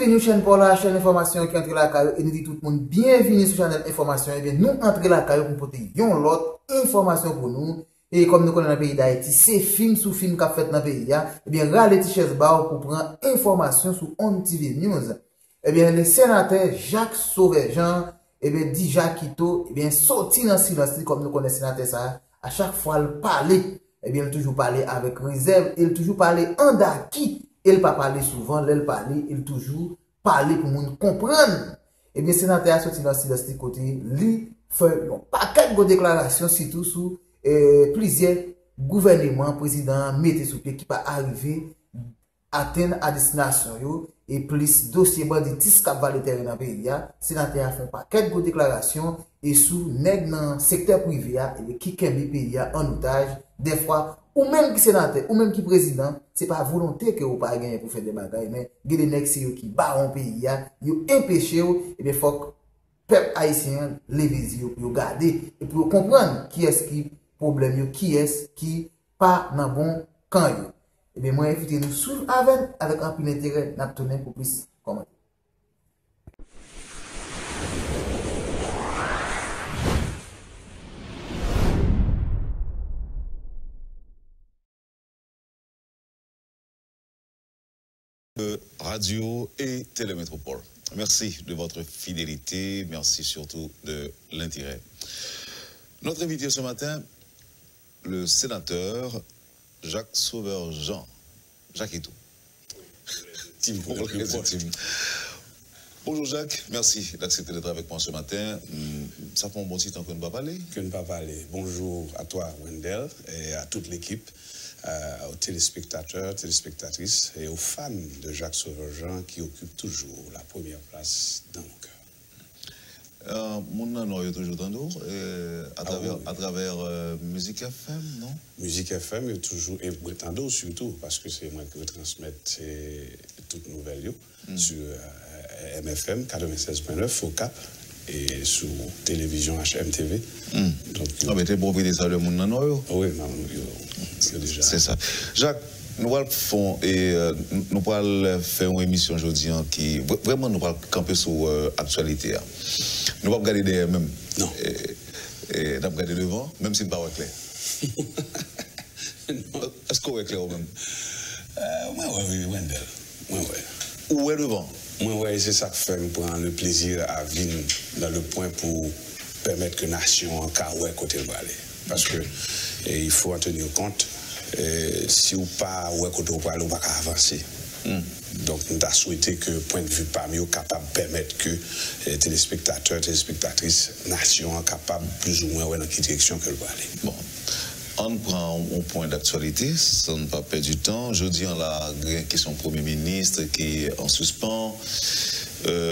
Bienvenue chaîne pour la chaîne information qui entre la caillou et nous dit tout le monde bienvenue sur la chaîne information. Et bien nous entrer la caillou pour porter yon l'autre information pour nous. Et comme nous connaissons dans le pays d'Haïti, c'est film sous film qu'a fait dans le pays. Et bien râle Tichès Bar pour prendre information sur On TV News. Et bien le sénateur Jacques Sauvé-Jean, et bien dit Jacques Ito, et bien sorti dans le silence comme nous connaissons sénateur ça. À chaque fois il parler, et bien il toujours parler avec réserve, il toujours parler en daki. Il pas parler souvent, il parler, il toujours parler pour nous comprendre. Et bien, sénateur a sorti dans ce côté, lui fait un paquet de déclarations, surtout sur plusieurs gouvernements, présidents, mettez sous pied qui pas arriver atteindre à destination et plus dossier banditis qui va le terrain dans le pays. Sénateur a fait un paquet de déclarations et sous nèg dans le secteur privé et qui kembe le pays en otage, des fois. Ou même qui sénateur, ou même qui président, c'est pas volonté que vous pas gagner pour faire des bagages, mais il y a des nègres qui barrent un pays, ils empêchent, et bien faut que le peuple haïtien lève les yeux pour garder, et pour comprendre qui est-ce qui problème, qui est-ce qui pas dans bon camp. Et bien moi, invitez nous suivre avec un peu d'intérêt, nous pour plus commenter. Radio et Télémétropole. Merci de votre fidélité, merci surtout de l'intérêt. Notre invité ce matin, le sénateur Jacques Sauvé-Jean. Jacques Ito. Bonjour Jacques, merci d'accepter d'être avec moi ce matin. Ça fait un bon petit temps que nous ne pas parler. Que ne pas parler. Bonjour à toi Wendell et à toute l'équipe. Aux téléspectateurs, téléspectatrices et aux fans de Jacques Sauvé-Jean qui occupent toujours la première place dans nos cœurs. Mon nom est toujours dans nous, à travers Musique FM, non? Musique FM est toujours, et Bretagne surtout, parce que c'est moi qui retransmets toutes nouvelles sur MFM 96.9 au Cap et sur télévision HMTV. Donc, mais tu es propriétaire ça le monde non? Oui, c'est déjà. C'est ça. Jacques, nous allons faire une émission aujourd'hui qui vraiment nous allons camper sur l'actualité. Nous allons regarder derrière même. Non. Et nous allons regarder devant, même si nous ne sommes pas clair. Est-ce qu'on est clair ou même? Oui, Wendell. Oui. Où est devant? Oui, c'est ça que fait me prendre le plaisir à venir dans le point pour permettre que la nation en cas où côté va aller. Parce que il faut en tenir compte, si ou pas où côté va aller, on va pas avancer. Donc nous avons souhaité que point de vue parmi eux capable de permettre que téléspectateurs, téléspectatrices, nation capable plus ou moins dans quelle direction qu'elle va aller. Bon. On prend un point d'actualité, ça ne pas perdre du temps. Jeudi, on a la question Premier ministre qui est en suspens.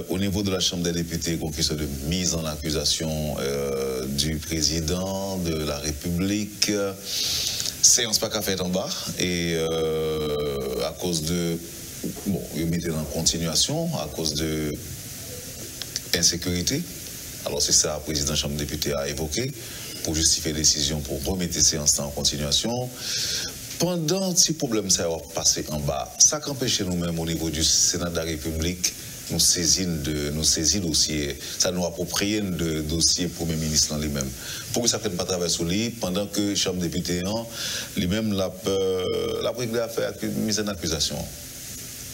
Au niveau de la Chambre des députés, il y a une question de mise en accusation du président de la République. Séance pas qu'à faire en bas. Et à cause de... Bon, il mettait en continuation, à cause de insécurité. Alors c'est ça, le président de la Chambre des députés a évoqué. Pour justifier la décision, pour remettre ces séances en continuation. Pendant ces problèmes ça va passer en bas, ça qu'empêche nous-mêmes au niveau du Sénat de la République, nous saisir dossier, ça nous approprie de dossier Premier ministre dans lui-même. Pourquoi ça ne fait pas travailler sur lui pendant que la Chambre des députés, lui-même, la réglé à faire mise en accusation?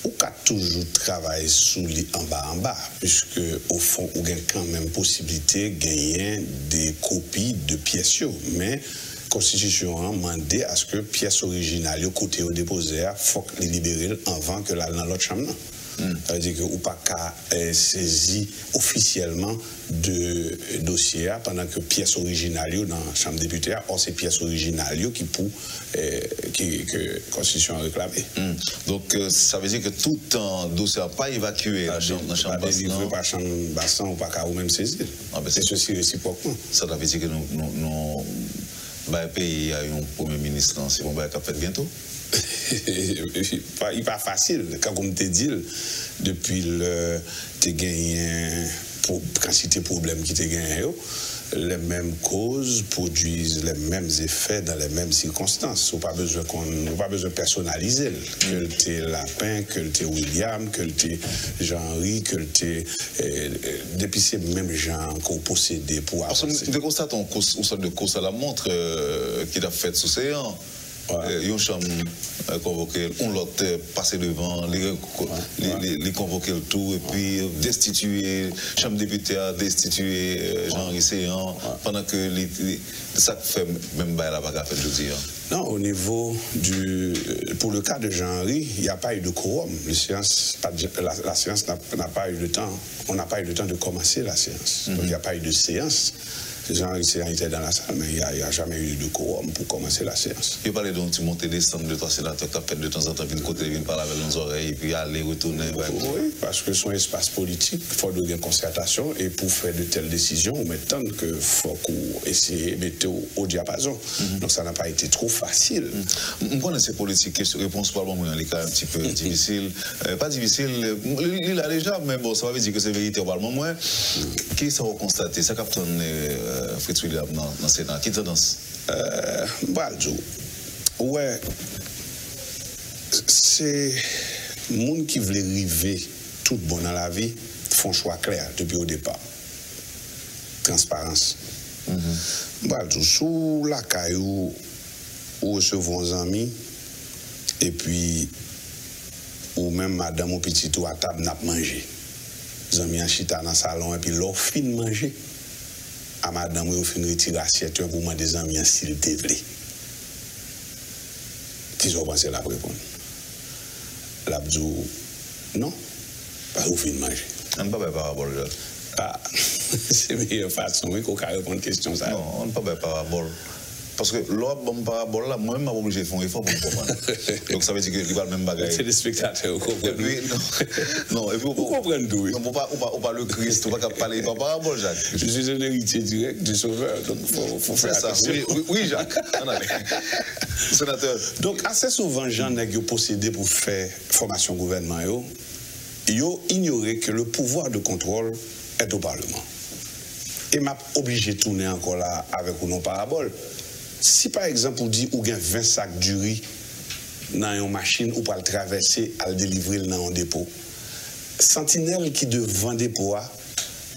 On a toujours travaillé sous lui en bas, puisque au fond, on a quand même possibilité de gagner des copies de pièces. Mais la Constitution a demandé à ce que pièces originales, côté au déposé, il faut les libérer avant que là dans l'autre chambre. Ça veut dire que ou pas qu'à saisir officiellement de dossier pendant que pièces originales dans la Chambre des députés, or c'est pièces originales qui pour que la Constitution a réclamé. Donc ça veut dire que tout un dossier n'a pas évacué dans la Chambre délivré par Chambre Bassan ou pas qu'à ou même saisir. C'est ceci réciproquement. Ça veut dire que nous le pays a un Premier ministre, c'est bon, qui a fait bientôt. Il n'est pas facile. Comme on te dit, depuis le tu gagné quantité de problèmes qui te gagné, les mêmes causes produisent les mêmes effets dans les mêmes circonstances. On n'a pas besoin de personnaliser. Que le t'es Lapin, que le t'es William, que le t'es Jean-Henri, que le t'es... depuis ces mêmes gens qu'on possédait pour avancer. Nous constatons une sorte de course à la montre qu'il a faite sous séance. Une chambre convoquée, on l'autre passé devant, les convoquer le tout, et puis destituer, chambre député a destitué Jean-Henri Séan, pendant que ça fait même bail la bagarre fait jeudi. Non, au niveau pour le cas de Jean-Henri, il n'y a pas eu de quorum. La séance n'a pas eu le temps, on n'a pas eu le temps de commencer la séance. Donc il n'y a pas eu de séance. Jean-Henri Séan était dans la salle, mais il n'y a jamais eu de quorum pour commencer la séance. Il parlait donc de monter des stands de 3 sénateurs qui ont fait de temps en temps une côté, une parler avec nos oreilles, et puis aller, retourner. Oui, parce que son espace politique, il faut de concertation, et pour faire de telles décisions, on m'étonne qu'il faut qu'on essaie de mettre au diapason. Donc ça n'a pas été trop facile. On connaît ces politiques, réponse probablement un petit peu difficile. Pas difficile, il a déjà, mais bon, ça veut dire que c'est vérité probablement moins. Qui ça va constater? Ça capte Fritz William dans le Sénat. Qui tendance? Ouais, c'est les gens qui veulent arriver tout bon dans la vie font choix clair depuis au départ. Transparence. Sous la caillou, ou recevons un ami, et puis, ou même madame ou petit ou à table n'a pas mangé. Les amis en chita dans le salon, et puis l'offre fin de manger. À madame, vous finissez de retirer l'assiette pour moi des amis s'il te plaît. Qui ont pensé la répondre? L'abdou, non, pas vous finissez de manger. On ne peut pas parabole. Ah, c'est la meilleure façon, oui, qu'on peut répondre à cette question. Ça. Non, on ne peut pas parabole. Parce que l'autre bon parabole là, moi-même, je suis obligé de faire un effort pour comprendre. Donc ça veut dire qu'il va le même bagage. C'est les spectateurs, vous comprenez? Non, et puis vous comprenez tout. On ne peut pas le Christ, on ne peut pas parler par parabole, Jacques. Je suis un héritier direct du Sauveur, donc il faut faire ça. Oui, Jacques. Sénateur. Donc assez souvent, gens qui possédé pour faire formation gouvernement, ils ont ignoré que le pouvoir de contrôle est au Parlement. Et m'a obligé de tourner encore là avec une parabole. Si par exemple on dit ou gain 20 sacs du riz dans une machine ou pas le traverser à le délivrer dans un dépôt, sentinelle qui devant dépôt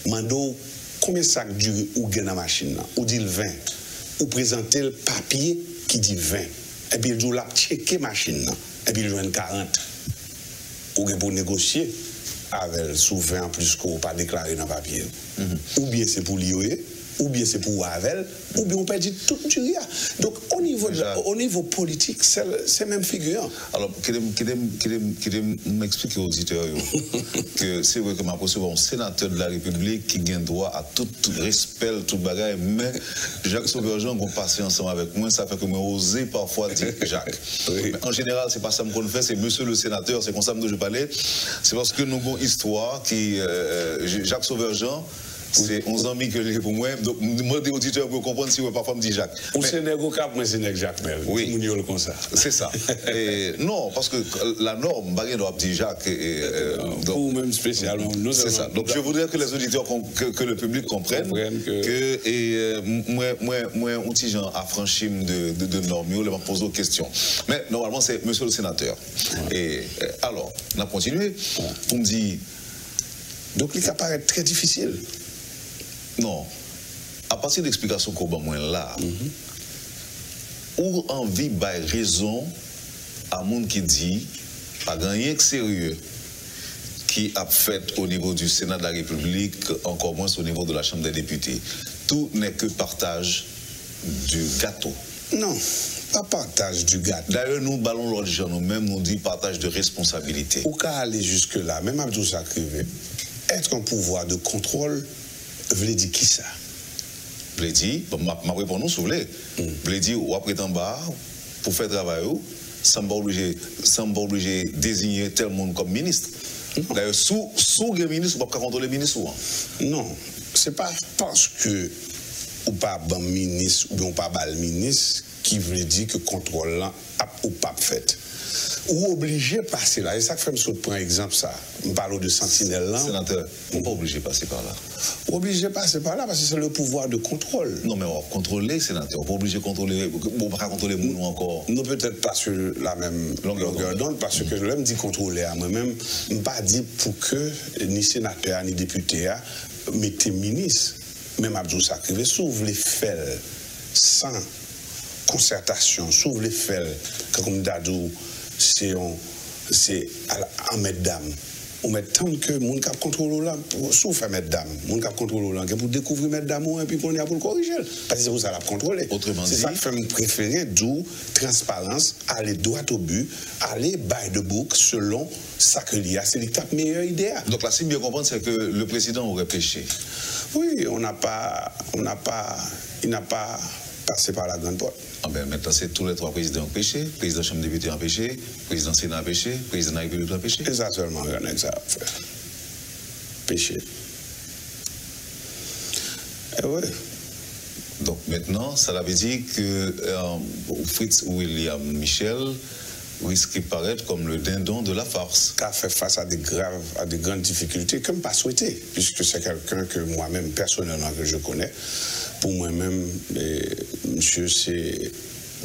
mando combien de sacs du riz ou gain dans la machine ou dit le 20 ou présenter le papier qui dit 20 et puis il dit la checker machine et puis il joue 40 ou gain pour négocier avec sous 20 en plus qu'on pas déclaré dans le papier ou bien c'est pour l'IOE ou bien c'est pour Havel, ou bien on peut dire tout du rien. Donc au niveau politique, c'est même figure. Alors, qu'il m'explique aux auditeurs que c'est vrai que m'a recevoir un sénateur de la République qui a droit à tout respect, tout bagage, mais Jacques Sauveur-Jean, qu'on passe ensemble avec moi, ça fait que moi oser parfois dire Jacques. Oui. En général, c'est pas ça qu'on fait, c'est monsieur le sénateur, c'est comme ça que je parlais. C'est parce que nous avons une histoire qui, Jacques Sauveur-Jean, c'est 11 amis que j'ai pour moi. Donc, moi, des auditeurs pour comprendre si parfois me dit Jacques. Ou c'est Nego Cap, moi, c'est Nego Jacques Mel. Oui. Comme ça. C'est ça. Et, non, parce que la norme, Barry doit dire Jacques. Ou même spécialement. C'est ça. Donc, je voudrais que les auditeurs, que le public comprenne que moi, un petit gens affranchis de normes, je vais poser aux questions. Mais normalement, c'est monsieur le sénateur. Ouais. Et alors, on a continué. Ouais. On me dit. Donc, il apparaît très difficile. Non. À partir de l'explication qu'on va moins là, ou envie de raison à monde qui dit, pas gagner que sérieux, qui a fait au niveau du Sénat de la République, encore moins au niveau de la Chambre des députés. Tout n'est que partage du gâteau. Non, pas partage du gâteau. D'ailleurs, nous, ballons l'autre gens, nous-mêmes, nous dit partage de responsabilité. Au cas aller jusque-là, même Abdou Sakrivé, être un pouvoir de contrôle, veut dire qui ça? Veut dire, ma réponse, vous voulez. Veut dire, ou après en bas, pour faire travail, sans pas obligé de désigner tel monde comme ministre. D'ailleurs, sous le ministre, on ne peut pas contrôler le ministre. Non, ce n'est pas parce que ou pas bon ministre ou bien pas bal ministre qui veut dire que contrôle là ou pas fait. Ou obligé de passer là. Et ça fait me prendre exemple ça. Je parle de sentinelle là. Sénateur, on n'est pas obligé de passer par là. Obligé de passer par là parce que c'est le pouvoir de contrôle. Non, mais on va contrôler, sénateur. On n'est pas obligé de contrôler. On va pas contrôler nous encore. Nous peut-être pas sur la même longueur d'onde parce que je me dis contrôler à moi-même. Je ne pas dit pour que ni sénateur ni député mettez ministre. Même Abdou Sakrivé s'ouvre les faits sans concertation, s'ouvre les faits comme Dadou. C'est en mesdames. On met tant que mon cap contrôle là pour souffrir mesdames, mon cap contrôle là pour découvrir mesdames et puis qu'on y a pour le corriger parce que c'est pour ça la contrôler. Autrement dit, c'est ça qui fait me préférer d'où transparence, aller droit au but, aller by the book selon ça que l'IA c'est la meilleure idée. Donc là si bien comprendre c'est que le président aurait péché. Oui, il n'a pas passé par la grande porte. Ah ben maintenant c'est tous les trois présidents ont péché, président Chambre des députés ont péché, président Sénat a péché, président de la République a péché. Et ça seulement, regardez ça, frère. Péché. Et ouais. Donc maintenant, ça veut dire que Fritz William Michel risque de paraître comme le dindon de la farce. Qui a fait face à des grandes difficultés que je n'ai pas souhaité, puisque c'est quelqu'un que moi-même, personnellement, que je connais. Pour moi-même, monsieur, c'est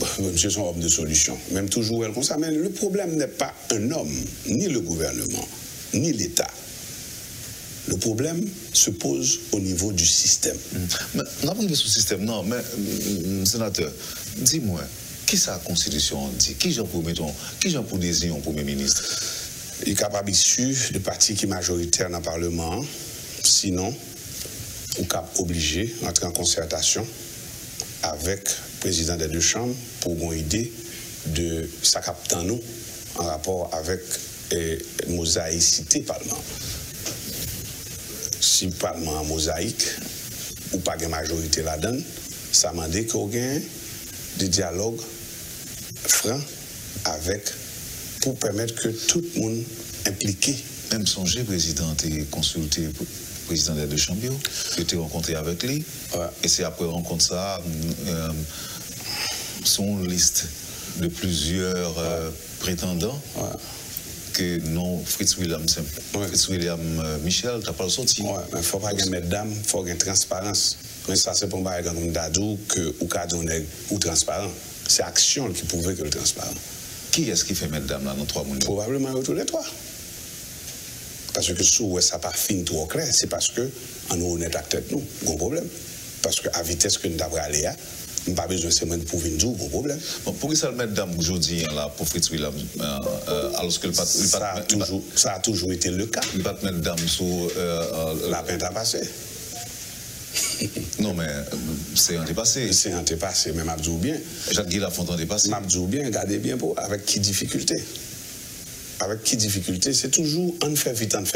un homme de solution. Même toujours elle comme ça. Mais le problème n'est pas un homme, ni le gouvernement, ni l'État. Le problème se pose au niveau du système. Mais on n'a pas arrivé sur le système, non. Mais, sénateur, dis-moi, qui ça la Constitution dit? Qui j'en pour mettons, qui j'en pour désigner un Premier ministre? Il est capable issu de parti qui est majoritaire dans le Parlement. Sinon, ou cap obligé d'entrer en concertation avec le président des deux chambres pour une idée de sa captant nous en rapport avec mosaïcité parlement. Si le parlement en mosaïque ou pas de majorité là-dedans, ça m'a dit qu'on gagne des dialogues francs avec pour permettre que tout le monde impliqué. Même songer président et consulté président des deux chambres, qui était rencontré avec lui. Ouais. Et c'est après rencontre ça, son liste de plusieurs prétendants que non Fritz William Michel t'as pas le sorti. Ouais, mais faut pas gagner mesdames, faut gagner transparence. Mais ça c'est pour moi comme Dadou que ou cadre ou transparent. C'est action qui prouve que le transparent. Qui est-ce qui fait mesdames là dans trois mondes? Probablement tous les trois. Parce que si ça n'a pas fini trop clair, c'est parce que on est honnête avec tête nous, gros problème. Parce que à vitesse que nous devons aller, nous n'avons pas besoin de semaine pour venir nous, gros problème. Bon, pour que ça le mette dame aujourd'hui là pour Fritz William, alors que ça a toujours été le cas. Il va te mettre dame sous la peine à passer. Non mais c'est un dépassé. C'est un dépassé, mais m'abdou bien. Jacques Lafontaine dépassé. M'abdou bien, regardez bien pour avec qui difficulté. Avec qui difficulté, c'est toujours on fait vite, fontaine.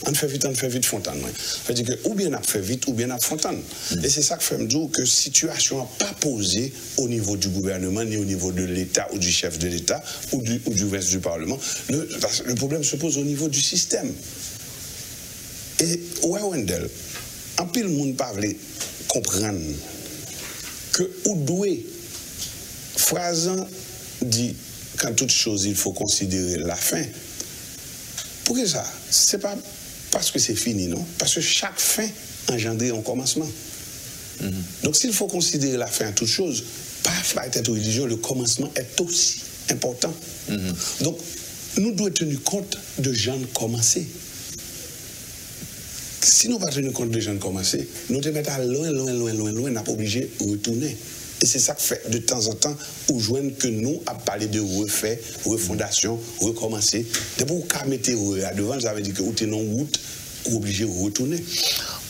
On fait vite, fontaine. Ça veut dire que ou bien on fait vite, ou bien on fontaine. Et c'est ça que fait me dire que situation n'a pas posé au niveau du gouvernement, ni au niveau de l'État, ou du chef de l'État, ou du reste du Parlement. Le problème se pose au niveau du système. Et ouais, Wendell, en pile, le monde parle comprendre que ou doué, phrasant dit quand toute chose, il faut considérer la fin. Pour que ça? C'est pas parce que c'est fini, non? Parce que chaque fin engendre un commencement. Donc, s'il faut considérer la fin à toute chose, pas être religieux, le commencement est aussi important. Donc, nous devons tenir compte de gens commencer. Si nous ne pas tenir compte de gens commencer, nous devons mettre à loin, nous n'avons pas obligé de retourner. Et c'est ça que fait de temps en temps, ou joindre que nous, à parler de refait, refondation, recommencer. D'abord, quand vous mettez devant, ça veut dire que vous êtes en route, vous êtes obligé de retourner.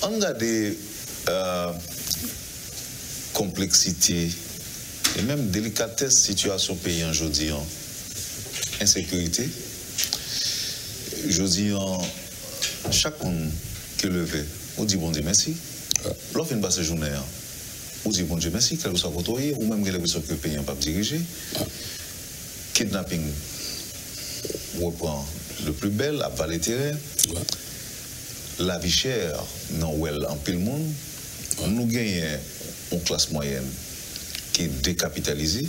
On a des complexités et même délicatesse situation pays aujourd'hui en insécurité. Je dis en chacun qui levé, on dit bon Dieu merci. L'offre une basse journée. Ou dit bon Dieu merci, quel que soit votre oeil, ou même que le pays n'a pas dirigé. Kidnapping reprend le plus bel, à valer terrain. La vie chère, non, well, en pile monde. Nous gagnons une classe moyenne qui est décapitalisée,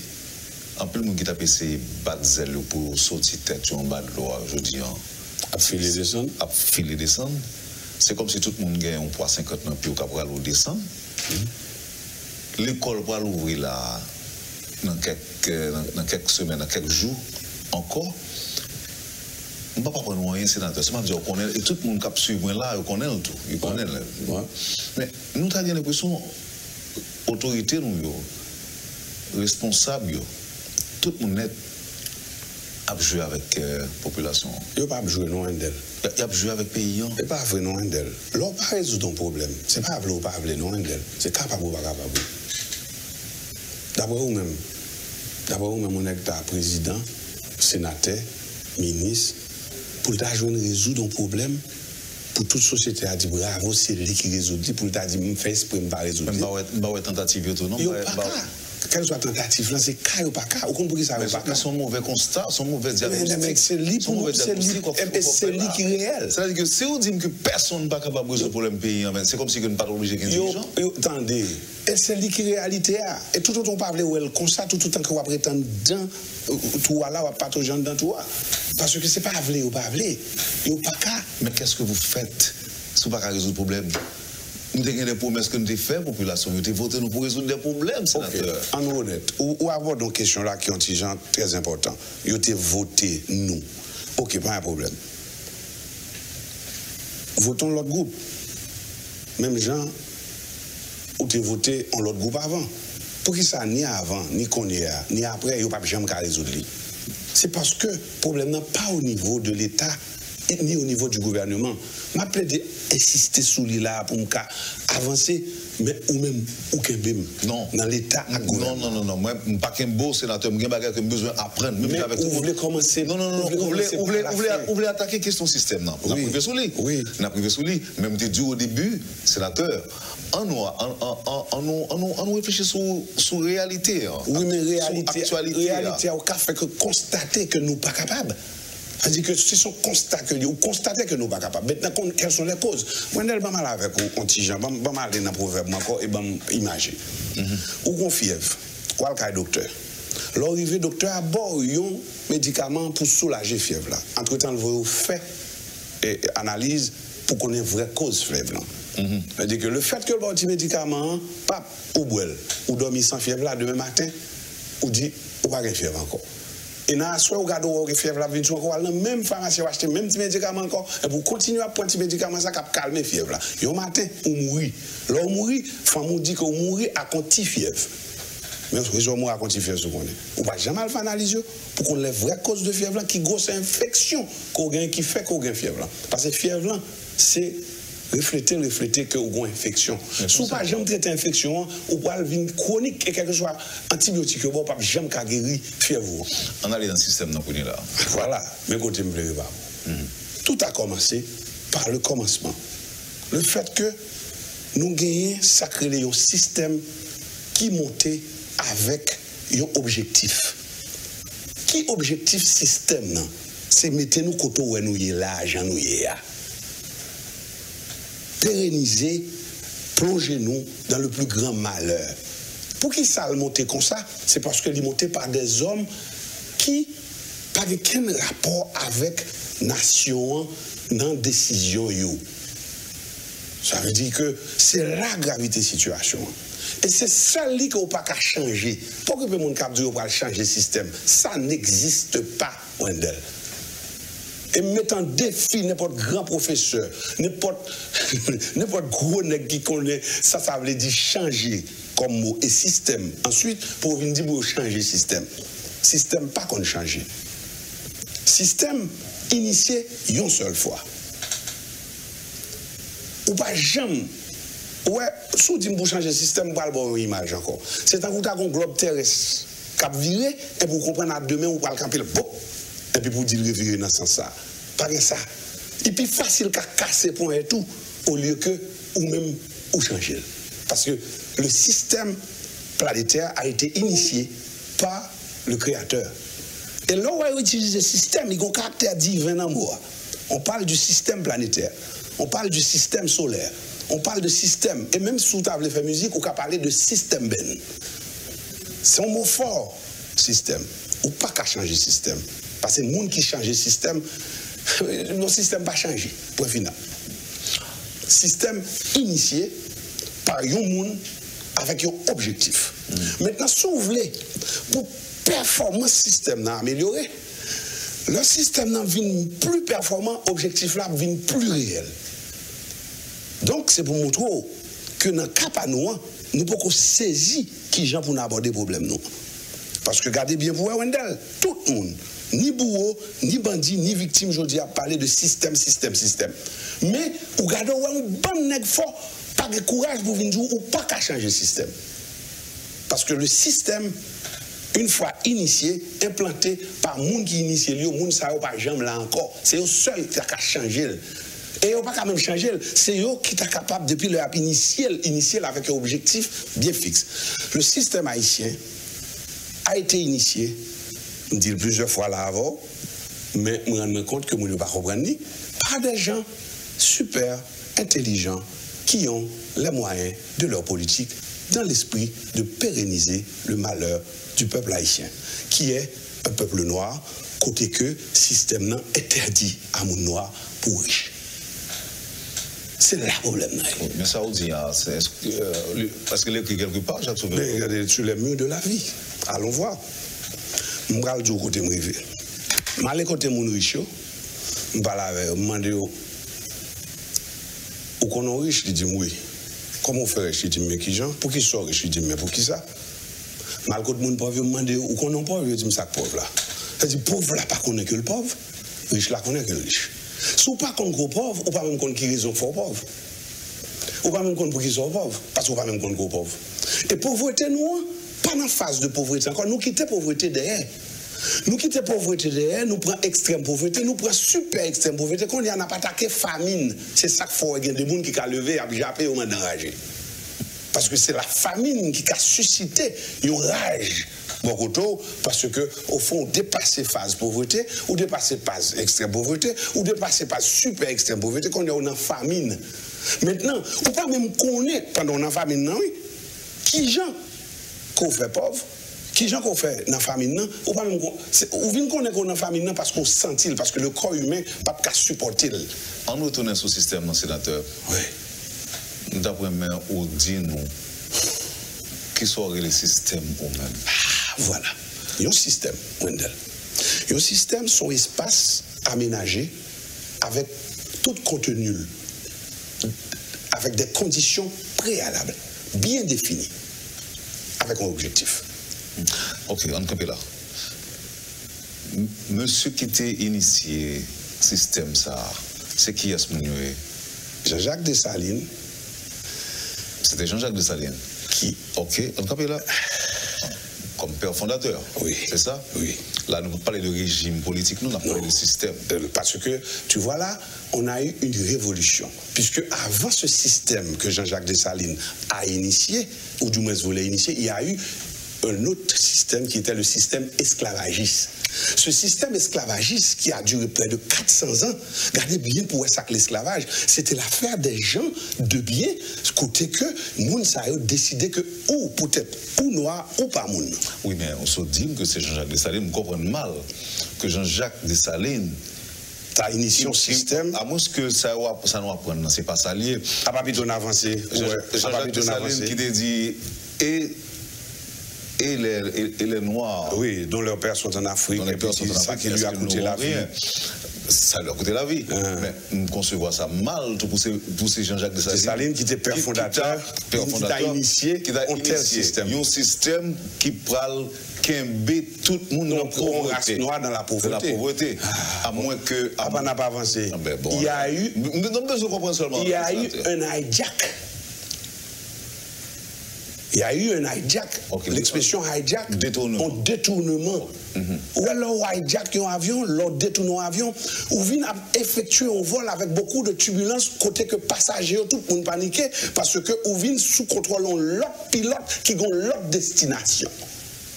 En plus, mon qui t'a essayé battre zèle pour sortir tête en bas de l'eau, je dis, à filer descendre. À filer descendre. C'est comme si tout le monde gagne un poids 50 ans, puis au capral au descendre. L'école va l'ouvrir là, dans quelques semaines, dans quelques jours encore. On ne va pas prendre rien, sénateur. C'est dire qu'on est, et tout le monde qui suit là, il connaît tout. Il connaît. Ouais. Mais nous avons l'impression, autorité, nous, responsable, tout le monde a joué avec la population. Il n'a pas joué non d'elle. Il a joué avec le pays. Il n'a pas joué non d'elle. L'on n'a pas résolu ton problème. Ce n'est pas ou pas non d'elle. C'est capable ou pas capable. D'abord vous-même, on est président, sénateur, ministre, pour résoudre un problème, pour toute société a dit bravo, c'est lui qui résout, pour t'a dit, me fait exprès, me pas résoudre. Pas tentative, non? Quelle soit tentative, c'est cas ou pas cas. Au compte ça pas cas. Son mauvais constat, son mauvais diagnostic. C'est lui qui est réel. C'est-à-dire que si on dit que personne n'est pas capable de résoudre le problème pays, c'est comme si on n'est pas obligé de gens. Attendez, c'est lui qui est réalité. Et tout autant parler où elle constate, tout autant que vous prétendez dans tout là, ou pas tout gens dans tout. Parce que c'est pas avlé ou pas avlé. Il pas cas. Mais qu'est-ce que vous faites si vous ne pouvez pas résoudre le problème? Nous avons des promesses que nous avons faites, la population, nous avons voté pour résoudre des problèmes, sénateur. En honnête, ou avoir une question là qui est un petit genre très important. Nous avons voté, nous. Ok, pas un problème. Votons l'autre groupe. Même gens, ou tu voté en l'autre groupe avant. Pour qui ça, ni avant, ni qu'on y a, ni après, il n'y a pas jamais qu'à résoudre. C'est parce que le problème n'est pas au niveau de l'État, ni au niveau du gouvernement. Je plaide insister sur lui là pour avancer, mais ou même ou non dans l'État à gouvernement. Non, moi pas qu'un beau sénateur, j'ai besoin d'apprendre. Mais vous voulez commencer. Non, vous voulez attaquer question système non. On a privé sous lui. Oui. On a privé sous lui. Même tu dis au début, sénateur, on réfléchit sur réalité. Oui, mais réalité au cas fait que constater que nous pas capables. C'est-à-dire que c'est son constat que vous constatez que nous ne sommes pas capables. Maintenant, quelles sont les causes? Moi, je vais mal avec un petit gens, je vais aller dans le proverbe encore et je vais imaginer. Ou qu'on fièvre, ou un docteur. L'arrivée docteur a un médicament pour soulager la fièvre. Entre-temps, vous fait et analyse pour qu'on ait une vraie cause fièvre. C'est-à-dire que le fait que le petit médicament, pas ou boire, ou dormir sans fièvre là demain matin, ou dit, ou pas de fièvre encore. Et là, soit vous regardez la fièvre, la vie, encore dans la même pharmacie, vous achetez même petit médicament encore, et vous continuez à prendre petit médicament, ça va calmer la fièvre. Et au matin, vous mourrez. Là, vous mourrez, il faut dire que vous mourrez à contre fièvre. Mais vous mourrez à contre fièvre, vous ne pouvez jamais faire analyse pour qu'on ait la vraie cause de fièvre qui est grosse infection qui fait qu'on a une fièvre. Parce que fièvre, c'est refléter que vous avez une infection. Si vous n'avez jamais traité l'infection, vous avez une chronique et quelque chose antibiotique, vous n'avez jamais guéri fièvre. On allait dans le système là. Voilà, mais côté me plaît pas. Tout a commencé par le commencement. Le fait que nous gagnons sacré un système qui montait avec un objectif. Qui objectif système? C'est mettre nous côté où nous y l'argent nous y a. Pérenniser, plonger-nous dans le plus grand malheur. Pour qui ça a monté comme ça? C'est parce que il monté par des hommes qui n'ont pas aucun rapport avec la nation dans la décision. Ça veut dire que c'est la gravité de la situation. Et c'est ça qu'on ne peut pas changer. Pourquoi le monde ne peut pas changer le système? Ça n'existe pas, Wendell. Et mettre en défi n'importe grand professeur, n'importe gros nègre qui connaît, ça veut dire changer comme mot et système. Ensuite, pour venir dire pour changer le système. Système pas qu'on change. Système initié une seule fois. Ou pas jamais. Ouais, si vous dites pour changer le système, vous parlez de image encore. C'est un coup un globe terrestre qui a viré, et pour comprendre à demain, vous parlez camper le bon. Et puis pour dire revirer dans ce sens-là. Pas que ça. Et puis facile qu'à casser point et tout, au lieu que, ou même, ou changer. Parce que le système planétaire a été initié par le Créateur. Et là où on utilise le système, il a un caractère divin en moi. On parle du système planétaire. On parle du système solaire. On parle de système. Et même si vous avez fait musique, on peut parler de système ben. C'est un mot fort. système. Ou pas qu'à changer le système. Parce que le monde qui change le système, le système pas changé. Point final. Système initié par un monde avec un objectif. Maintenant, si vous voulez, pour performance système améliorer, le système devient plus performant, objectif là devient plus réel. Donc, c'est pour montrer que dans le cas à nous, nous pouvons saisir qui gens pour aborder le problème. Nous. Parce que regardez bien pour Wendell, tout le monde, ni bourreau, ni bandit, ni victime, je dis à parler de système. Mais, regardez, un bon nègre fort, pas de courage pour venir dire ou pas qu'à changer le système. Parce que le système, une fois initié, implanté par le monde qui initie, le monde ça n'a pas jamais là encore. C'est eux seuls qui ont changé. Et ils n'ont pas quand même changé, c'est eux qui sont capables, depuis leur initial avec un objectif bien fixe. Le système haïtien a été initié, je dis plusieurs fois là avant, mais je me rends compte que je ne pas comprendre, par des gens super intelligents qui ont les moyens de leur politique dans l'esprit de pérenniser le malheur du peuple haïtien, qui est un peuple noir, côté que le système interdit à mon noir pour riche. C'est le problème. Mais ça vous dit, parce qu'il est écrit quelque part, Jacques Sauveur. Mais regardez sur les murs de la vie. Allons voir. Je vais aller du côté de rive. Je vais aller côté de mon riche. Je vais aller demander où qu'on est riche, il dit oui. Comment on fait riche, il dit mais qui gens? Pour qui sont riches, il dit mais pour qui ça? Mal côté mon pauvre, je me demande où qu'on est pauvre, il dit mais ça pauvre là. C'est-à-dire pauvre là pas connaît que le pauvre, riche là connaît que le riche. Si vous ne connaissez pas gros pauvre, ou pas même connaître qui raison fort pauvre. Ou pas même connaître pour qui sont pauvres, parce que vous pas même connaître gros pauvre. Et pauvreté, nous, pas dans la phase de pauvreté encore, nous quittons pauvreté derrière. Nous quittons pauvreté derrière, nous prenons extrême pauvreté, nous prenons super extrême pauvreté. Quand on n'a pas attaqué famine, c'est ça qu'il faut, il y a des gens qui ont levé et japper au moment d'enrager. Parce que c'est la famine qui a suscité une rage. Beaucoup parce que au fond dépasser phase pauvreté ou dépasser phase extrême pauvreté ou dépasser phase super extrême pauvreté quand on est en famine. Maintenant, on pas même connaître pendant on est en famine non oui. Qui gens qu'on fait pauvre, qui gens qu'on fait dans famine non, ou pas même ou vient connaître qu'on est en famine non parce qu'on sentit parce que le corps humain pas capable supporter. En retournant sur le système sénateur. Oui. D'après moi on dit nous qui serait le système ou même. Voilà. Il y a un système, Wendell. Il y a un système, son espace aménagé avec tout contenu, avec des conditions préalables, bien définies, avec un objectif. Ok, on campe là. Monsieur qui était initié système ça, c'est qui est-ce que Jean-Jacques Dessalines. C'était Jean-Jacques Dessalines. Qui? Ok, on campe là. Comme père fondateur. Oui. C'est ça? Oui. Là, nous ne parlons pas de régime politique, nous parlons de système. Parce que, tu vois là, on a eu une révolution. Puisque avant ce système que Jean-Jacques Dessalines a initié, ou du moins voulait initier, il y a eu un autre système qui était le système esclavagiste. Ce système esclavagiste qui a duré près de 400 ans, regardez bien pour ça que l'esclavage, c'était l'affaire des gens de bien, côté que moun ça a décidé que ou peut-être ou noir ou pas moun. Oui, mais on se dit que c'est Jean-Jacques Dessalines, vous comprenez mal que Jean-Jacques Dessalines ta initié un système. À moins que ça nous apprenne, c'est pas ça lié. À pas vite on avancé. Jean-Jacques Dessalines qui t'a dit et les Noirs. Oui, dont leurs pères sont en Afrique. Dont les pères sont en Afrique, qui lui a coûté la vie. Ça lui a coûté la vie. Mais nous concevons ça mal pour ces Jean-Jacques Dessalines qui était père fondateur, qui t'a initié un tel système. Un système qui parle qu'aimer tout le monde dans la pauvreté. Noir dans la pauvreté. À moins que. On n'a pas avancé. Il y a eu. Il y a eu un hijack. Il y a eu un hijack. L'expression hijack, un détournement. Ou alors hijack un avion, leur détournement avion, ou vient effectuer un vol avec beaucoup de turbulences, côté que passagers, tout le monde paniqué, parce que ou vient sous contrôle l'autre pilote qui a l'autre destination.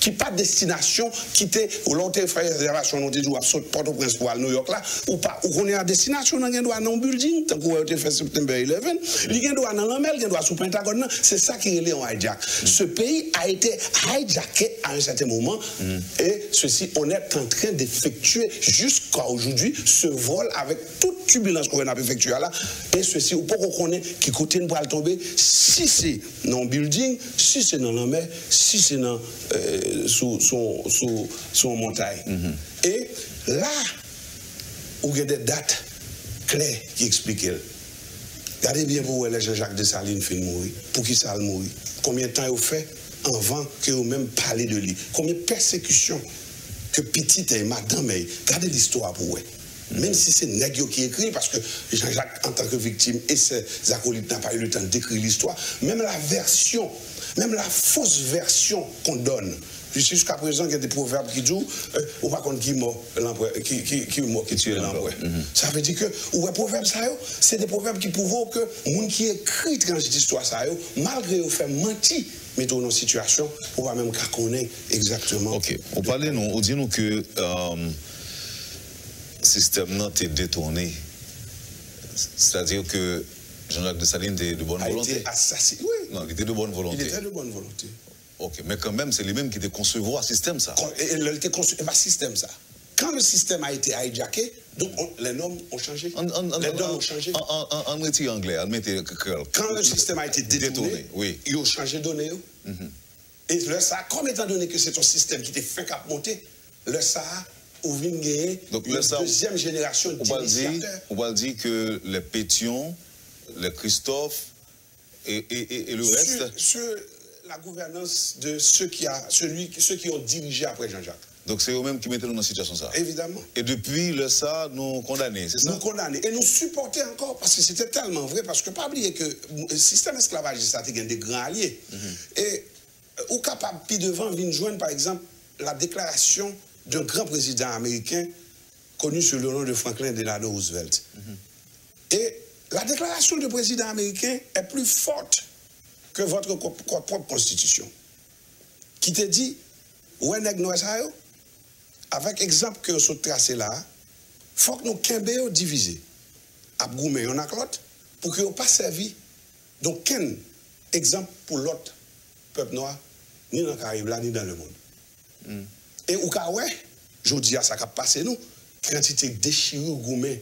qui pas destination, qui était, ou l'autre fait réservation, on dit, ou absolument Port-au-Prince pour aller à New York là, ou pas, ou qu'on est à destination, on a droit dans un building, tant qu'on a fait September 11, il a droit dans l'Amel, il a droit sous Pentagone, c'est ça qui est lié en hijack. Ce pays a été hijacké à un certain moment, et ceci, on est en train d'effectuer jusqu'à aujourd'hui ce vol avec toute turbulence qu'on a effectué là, et ceci, ou pas qu'on connaît qui côté ne pourra tomber, si c'est dans un building, si c'est dans la mer, si c'est dans sous montagne. Et là, il y a des dates claires qui expliquent. Regardez bien pour les Jean-Jacques Dessalines fait mourir. Pour qui ça a mourir? Combien de temps il fait avant que vous même parlez de lui? Combien de persécutions que petite et madame, regardez l'histoire pour vous. Même si c'est Nègre qui écrit, parce que Jean-Jacques, en tant que victime, et ses acolytes n'ont pas eu le temps d'écrire l'histoire, même la version, même la fausse version qu'on donne, jusqu'à présent, il y a des proverbes qui disent, ou par contre, qui tue l'empereur. Ça veut dire que, ou les proverbes, c'est des proverbes qui prouvent que les gens qui écrit dans cette histoire, malgré le fait mentir, mais dans une situation, on va même connaître exactement. Ok, on parlait, on dit nous que le système n'a été détourné. C'est-à-dire que Jean-Jacques Dessalines était de bonne volonté. Il a été assassiné, oui. Non, il était de bonne volonté. Il était de bonne volonté. Ok, mais quand même, c'est lui-même qui était concevoir le système, ça. Et il était conçu, pas système, ça. Quand le système a été hijacké, donc les normes ont changé. Les normes ont changé. En métier anglais, en métier curl. Quand le système a été détourné, oui. Ils ont changé de données. Et le ça, comme étant donné que c'est un système qui était fait qu'à monter, le ça ou vient gagner la deuxième génération d'initiateurs. On va dire que les Pétions, les Christophe et le reste. Sur la gouvernance de ceux qui ont dirigé après Jean-Jacques. Donc c'est eux-mêmes qui mettaient nous dans cette situation ça. Évidemment. Et depuis le ça, nous condamnés, c'est ça? Nous condamnés. Et nous supporter encore, parce que c'était tellement vrai, parce que pas oublier que le système esclavagiste a des grands alliés. Et ou capable, puis devant, venir joindre par exemple la déclaration d'un grand président américain connu sous le nom de Franklin Delano Roosevelt. Et la déclaration du président américain est plus forte que votre propre constitution. Qui te dit, ouais, avec exemple que vous tracé là, il faut que nous kembe diviser. Abgoumé yon ak l'autre, pour que vous pas servi. Donc, quel exemple pour l'autre peuple noir, ni dans le Caraïbe là, ni dans le monde. Et au cas où, je dis à ça qu'a passé nous, quantité déchirée ou gourmet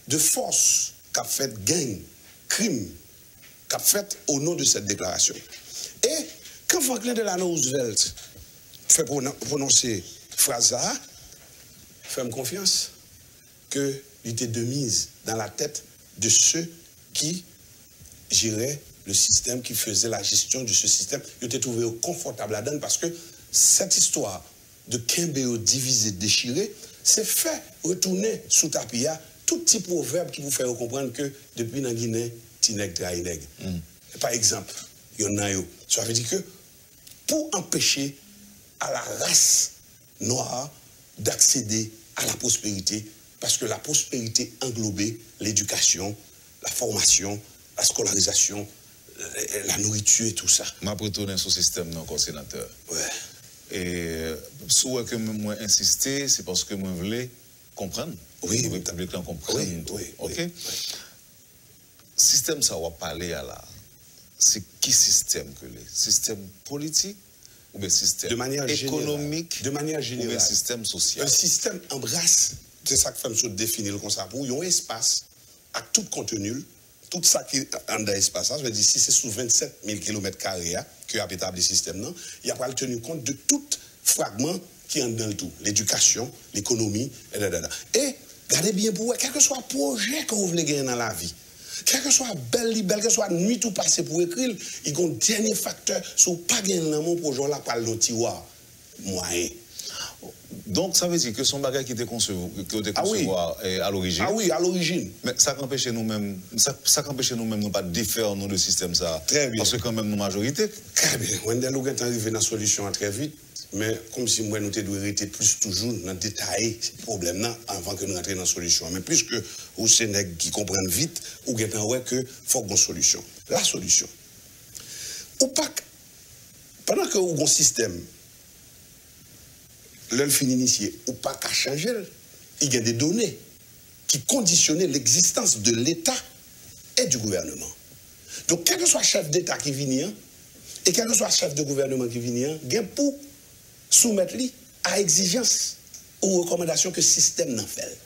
de force qu'a fait gang, crime, qu'a fait au nom de cette déclaration. Et quand Franklin Delano Roosevelt fait prononcer phrase là, fais-moi confiance que il était de mise dans la tête de ceux qui géraient le système, qui faisaient la gestion de ce système. Ils étaient trouvés confortables là-dedans parce que cette histoire de Kembeo divisé, déchiré, c'est fait retourner sous tapia tout petit proverbe qui vous fait comprendre que depuis la Guinée, Tineg Traineg. Par exemple, il y en a eu. Ça veut dire que pour empêcher à la race noire d'accéder à la prospérité, parce que la prospérité englobait l'éducation, la formation, la scolarisation, la nourriture et tout ça. Je vais retourner sur le système, non, sénateur. Ouais. Et si que moi insister, c'est parce que moi voulais comprendre. Oui, le public comprendre. Oui, OK. Oui. Système, ça va parler à la. C'est qui système que les? Système politique ou bien système de manière économique générale, de manière générale. Ou bien système social? Un système embrasse, c'est ça que je définir comme ça, pour un espace à tout contenu, tout ça qui est dans l'espace, ça veut dire si c'est sous 27 000 km² que a établi le système, non, il n'y a pas tenu compte de tout fragment qui est dans le tout, l'éducation, l'économie, etc. Et regardez bien pour vous, quel que soit le projet que vous voulez gagner dans la vie, quel que soit belle, que soit nuit ou passé pour écrire, il y a un dernier facteur, si vous n'avez pas gagné dans mon projet, là, par le tiroir, moyen. Donc, ça veut dire que son bagage qui était conçu à l'origine. Ah oui, à l'origine. Mais ça qu'empêche nous-mêmes, nous pas défaire nous le système ça. Très bien. Parce que quand même, nous majorité. Très bien. Wendell, nous sommes arrivés dans la solution très vite, mais comme si moi, nous devons rester plus toujours dans le détail ce problème-là avant que nous rentrions dans la solution. Mais puisque vous êtes qui comprennent vite, ou que qu'il faut une solution. La solution. Ou pas, pendant que vous avez un système l'œil fin initié, ou pas qu'à changer, il y a des données qui conditionnaient l'existence de l'État et du gouvernement. Donc, quel que soit le chef d'État qui vient, et quel que soit le chef de gouvernement qui vient, il y a pour soumettre lui à exigence ou recommandation que le système n'en fait.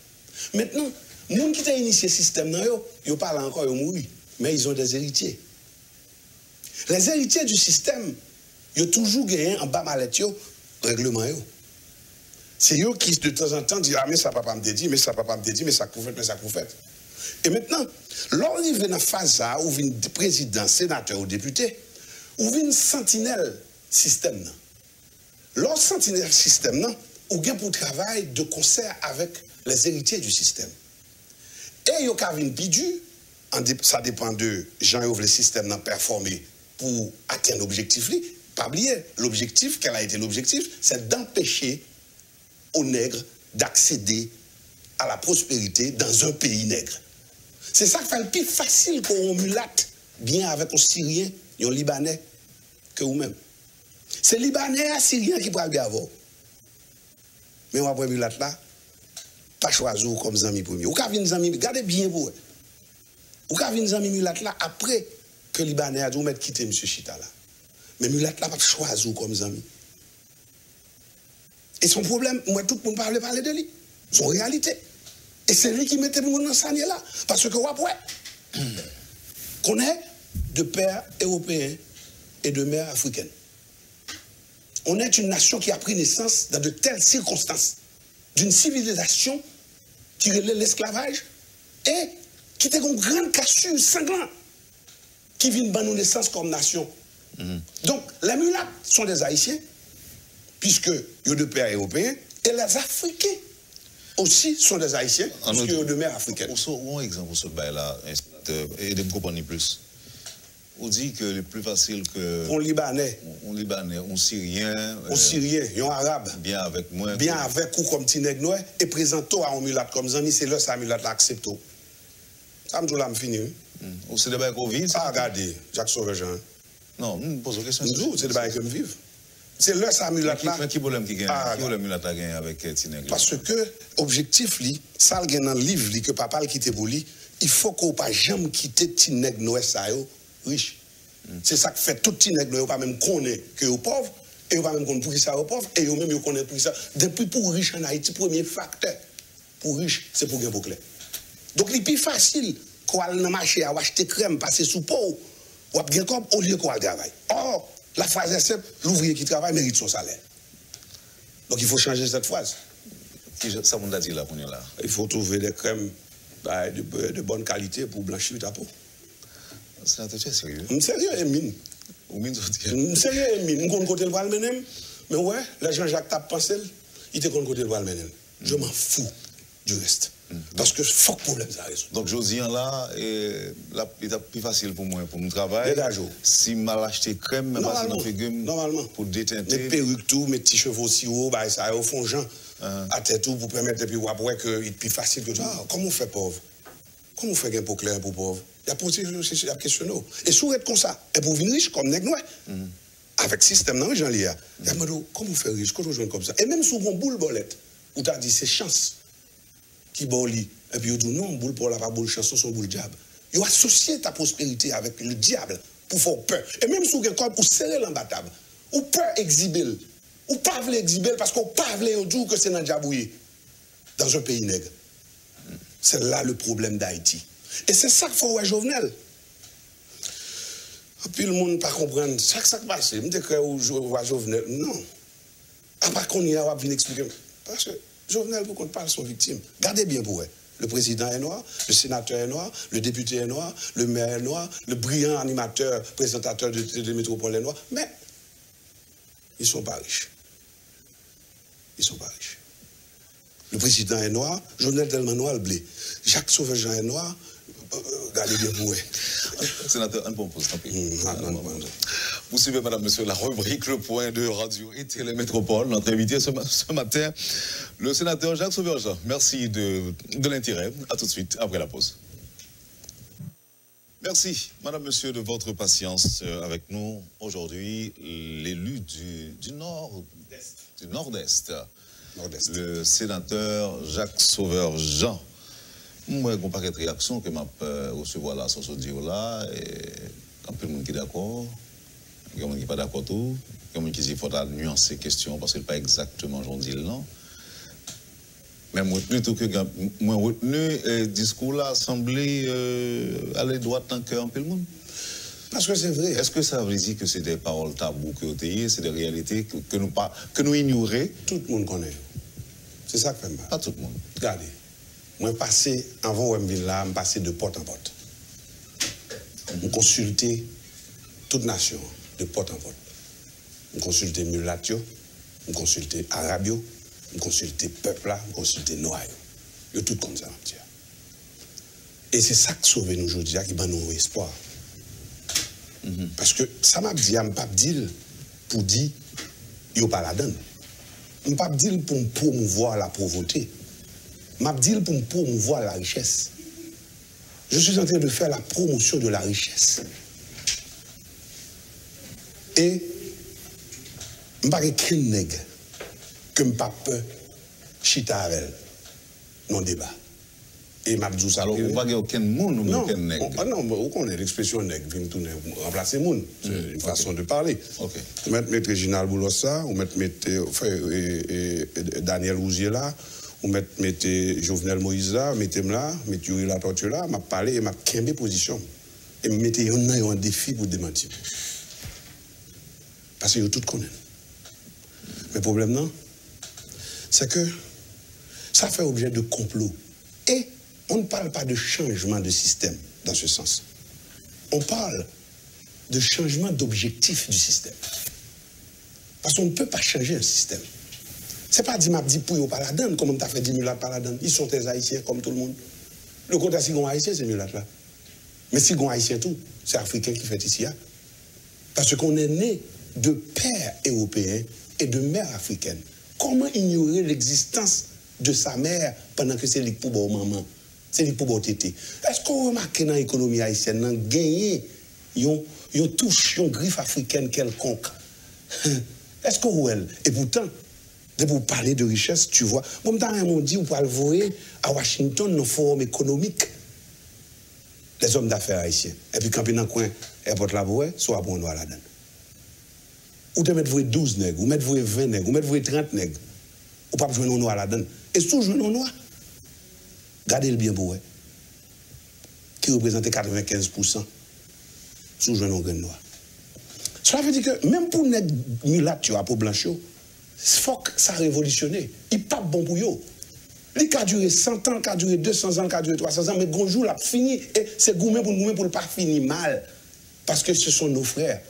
Maintenant, les gens qui ont initié le système, ils parlent encore, ils mourent, mais ils ont des héritiers. Les héritiers du système, ils ont toujours gagné en bas mallette, règlement. C'est eux qui, de temps en temps, disent ah, mais ça papa me dit, mais ça papa me dit, mais ça vous faites, mais ça vous faites. Et maintenant, lorsqu'il vient dans la phase où vient président, sénateur ou député, où vient sentinelle système. Lorsque sentinelle système, ou bien pour travailler de concert avec les héritiers du système. Et il y a une pidu, ça dépend de gens qui le système performer pour atteindre l'objectif. Pas oublier, l'objectif, quel a été l'objectif, c'est d'empêcher aux nègres d'accéder à la prospérité dans un pays nègre. C'est ça qui fait le plus facile qu'on mulâtre bien avec un Syrien et un Libanais que vous-même. C'est Libanais et Syrien qui parlent bien avant. Mais on va prendre mulâtre là, pas choisir comme zami premier. Ou qu'avez une ami, gardez bien vous. Ou qu'avez une ami mulâtre là après que Libanais a dû mettre quitter M. Chita là. Mais mulâtre là pas choisir comme zami. Et son problème, moi tout le monde parle de lui. Son réalité. Et c'est lui qui mettait le monde dans ce là. Parce que, qu'on est de pères européens et de mères africaines. On est une nation qui a pris naissance dans de telles circonstances, d'une civilisation qui relève l'esclavage et qui était une grande cassure sanglante qui vient de nous naissance comme nation. Donc, les mulâtres sont des Haïtiens, puisque ils ont de pères européens, et les Africains aussi sont des Haïtiens, puisque ils ont de mères africaines. Un exemple sur ce bail-là, et de me comprendre plus. On dit que le plus facile que... Un Libanais. Un Libanais, un Syrien... Un Syrien, un Arabe. Bien avec moi. Bien avec ou comme Tinegnoé, et présente-toi à un mulâtre comme Zami, c'est là ça mulâtre l'accepte. Ça me dit là, me finir. Ou c'est des bails qu'on vit? Ah, regardez, Jacques Sauvejean. Non, je me pose une question. C'est des bails que me vive. C'est là ça mulâtre là. Mais qui problème qui gagne? Qui problème mulâtre a gagné avec Tinegnoé? Parce que, objectif, ça le gagne dans le livre que papa le quitte pour lui, il faut qu'on ne pas jamais quitter Tinegnoé ça riche. C'est ça qui fait tout petit nègre, ils pas même connaître que les pauvres, et ils pas même connaître pour qui ça aux pauvres, et ils même connaissent pour qui ça. Depuis pour riche en Haïti, premier facteur pour riche, c'est pour gagner pour clair. Donc, il est plus facile qu'on aille dans le marché à acheter crème, passer sous peau, ou à bien comme au lieu qu'on travaille. Or, la phrase est simple, l'ouvrier qui travaille mérite son salaire. Donc, il faut changer cette phrase. Ça vous a dit là, pour nous là. Il faut trouver des crèmes de bonne qualité pour blanchir ta peau. C'est sérieux. Je suis sérieux, Emine. Je suis sérieux, Emine. Je connais côté le Valmenem. Mais ouais, les Jean-Jacques Tap pensé, il te connaît côté le Valmenem. Je m'en fous du reste. Parce que faut que problème ça résout. Donc, je dis là, il est plus facile pour moi, pour mon travail. Si je mal acheté crème, mais pas si normalement. Pour déteinter. Mes perruques, tout, mes petits cheveux aussi hauts, bah, ça au fond, Jean. À tête tout, pour permettre, et puis après, qu'il est plus facile que tout. Comment on fait pauvre? Comment on fait gain pour clair pour pauvre? Il y a posé la question. Et si vous êtes comme ça, et pour venir riche comme Negnoé, avec le système, non, j'en lis. Il y a comment vous faites riche? Comment vous jouez comme ça? Et même si vous avez une boule bolette, vous avez dit c'est chance qui boli. Et puis vous dites non, boule pour la pas boule chance, c'est boule diable. Vous associez ta prospérité avec le diable pour faire peur. Et même si vous avez comme pour serrer l'embattable, ou peur exhiber, ou pas voulez exhiber parce qu'on pas voulez dire que c'est dans le diabouillé, dans un pays nègre. C'est là le problème d'Haïti. Et c'est ça qu'il faut voir Jovenel. Et puis le monde ne pas comprendre. Ça qui passe. Je me dis que voir Jovenel. Non. À part qu'on y a, on va venir expliquer. Parce que Jovenel, pour qu'on parle, sont victimes. Gardez bien pour eux. Le président est noir, le sénateur est noir, le député est noir, le maire est noir, le brillant animateur, présentateur de métropole est noir. Mais ils ne sont pas riches. Ils ne sont pas riches. Le président est noir, Jovenel tellement noir, le blé. Jacques Sauvejean est noir, regardez bien pour eux. Sénateur, un bon poste, tant pis. Vous suivez, madame, monsieur, la rubrique Le Point de Radio et Télémétropole. Notre invité ce matin, le sénateur Jacques Sauvejean. Merci de l'intérêt. À tout de suite, après la pause. Merci, madame, monsieur, de votre patience avec nous. Aujourd'hui, l'élu du Nord-Est. le sénateur Jacques Sauveur-Jean. Moi, j'ai un paquet de réactions que je recevoir là, sur ce audio là, et quand tout le monde qui est d'accord, il y a des gens qui n'est pas d'accord tout, il y a des gens qui disent qu'il faut nuancer la question parce que ce n'est pas exactement j'en dis non. Mais moi, plutôt que moi, retenu discours là semblait aller droit dans le cœur un peu le monde. Parce que c'est vrai. Est-ce que ça veut dire que c'est des paroles taboues que vous avez, c'est des réalités que nous ignorons? Tout le monde connaît. C'est ça que fait mal. Pas tout le monde. Regardez. Moi, passé, avant de venir là, je passé de porte en porte. Je consultais toute nation, de porte en porte. Je consultais mulatio, je consultais arabio, je consultais peuple là, je consultais noir. Je tout comme ça. Et c'est ça qui sauve nous aujourd'hui, qui donne nous espoir. Parce que ça m'a dit, je ne pas dire pour dire, il n'y a pas la donne. Je ne pas dire pour promouvoir la pauvreté. Je ne dire pour promouvoir la richesse. Je suis en train de faire la promotion de la richesse. Et je ne pas qu'un nègre que je ne pas peur chita avec non débat. Et m'a dit ça. Alors, vous n'avez aucun monde ou aucun nègre? Non, on connaît l'expression nègre, vient remplacer monde. C'est une façon de parler. Okay. Vous mettez Réginald Boulossa, vous mettez Daniel Rouzier là, vous mettez Jovenel Moïse là, mettez-moi là, mettez Yuri La Tortue là, m'a parlé et m'a quimé position. Et mettez un défi pour démentir. Parce que vous tout connaissez. Mais le problème, non, c'est que ça fait objet de complot. Et on ne parle pas de changement de système dans ce sens. On parle de changement d'objectif du système. Parce qu'on ne peut pas changer un système. Ce n'est pas dit pour eux pas la donne, comme on t'a fait 10 000 par la donne. Ils sont des Haïtiens comme tout le monde. Le côté si on Haïtien, c'est mulat là. Mais si on Haïtien tout, c'est Africain qui fait ici. Hein? Parce qu'on est né de pères européens et de mères africaines. Comment ignorer l'existence de sa mère pendant que c'est lui pour bon maman, c'est lui pour bon tété? Est-ce qu'on remarque dans l'économie haïtienne, on gagné, on touche une griffe africaine quelconque? Est-ce qu'on voit? Et pourtant, pour parler de richesse, tu vois, bon, dans un monde dit, on peut le voir à Washington, dans le forum économique, les hommes d'affaires haïtiens. Et puis, quand ils sont dans le coin, airport là, soit bon, noir là-dedans. Ou te mettre 12 nègres, ou mettre 20 nègres, ou mettre 30 nègres. Ou pas jouer non noir là-dedans. Et si vous jouez non noir, gardez le bien pour vous. Qui représente 95%. Si vous jouez non grain noir. Cela veut dire que même pour les mulatio pour blanchio, il faut que ça révolutionne. Il n'est pas bon pour eux. Il a duré 100 ans, il a duré 200 ans, il a duré 300 ans, mais un jour, il a fini. Et c'est gourmet pour ne pas finir mal. Parce que ce sont nos frères.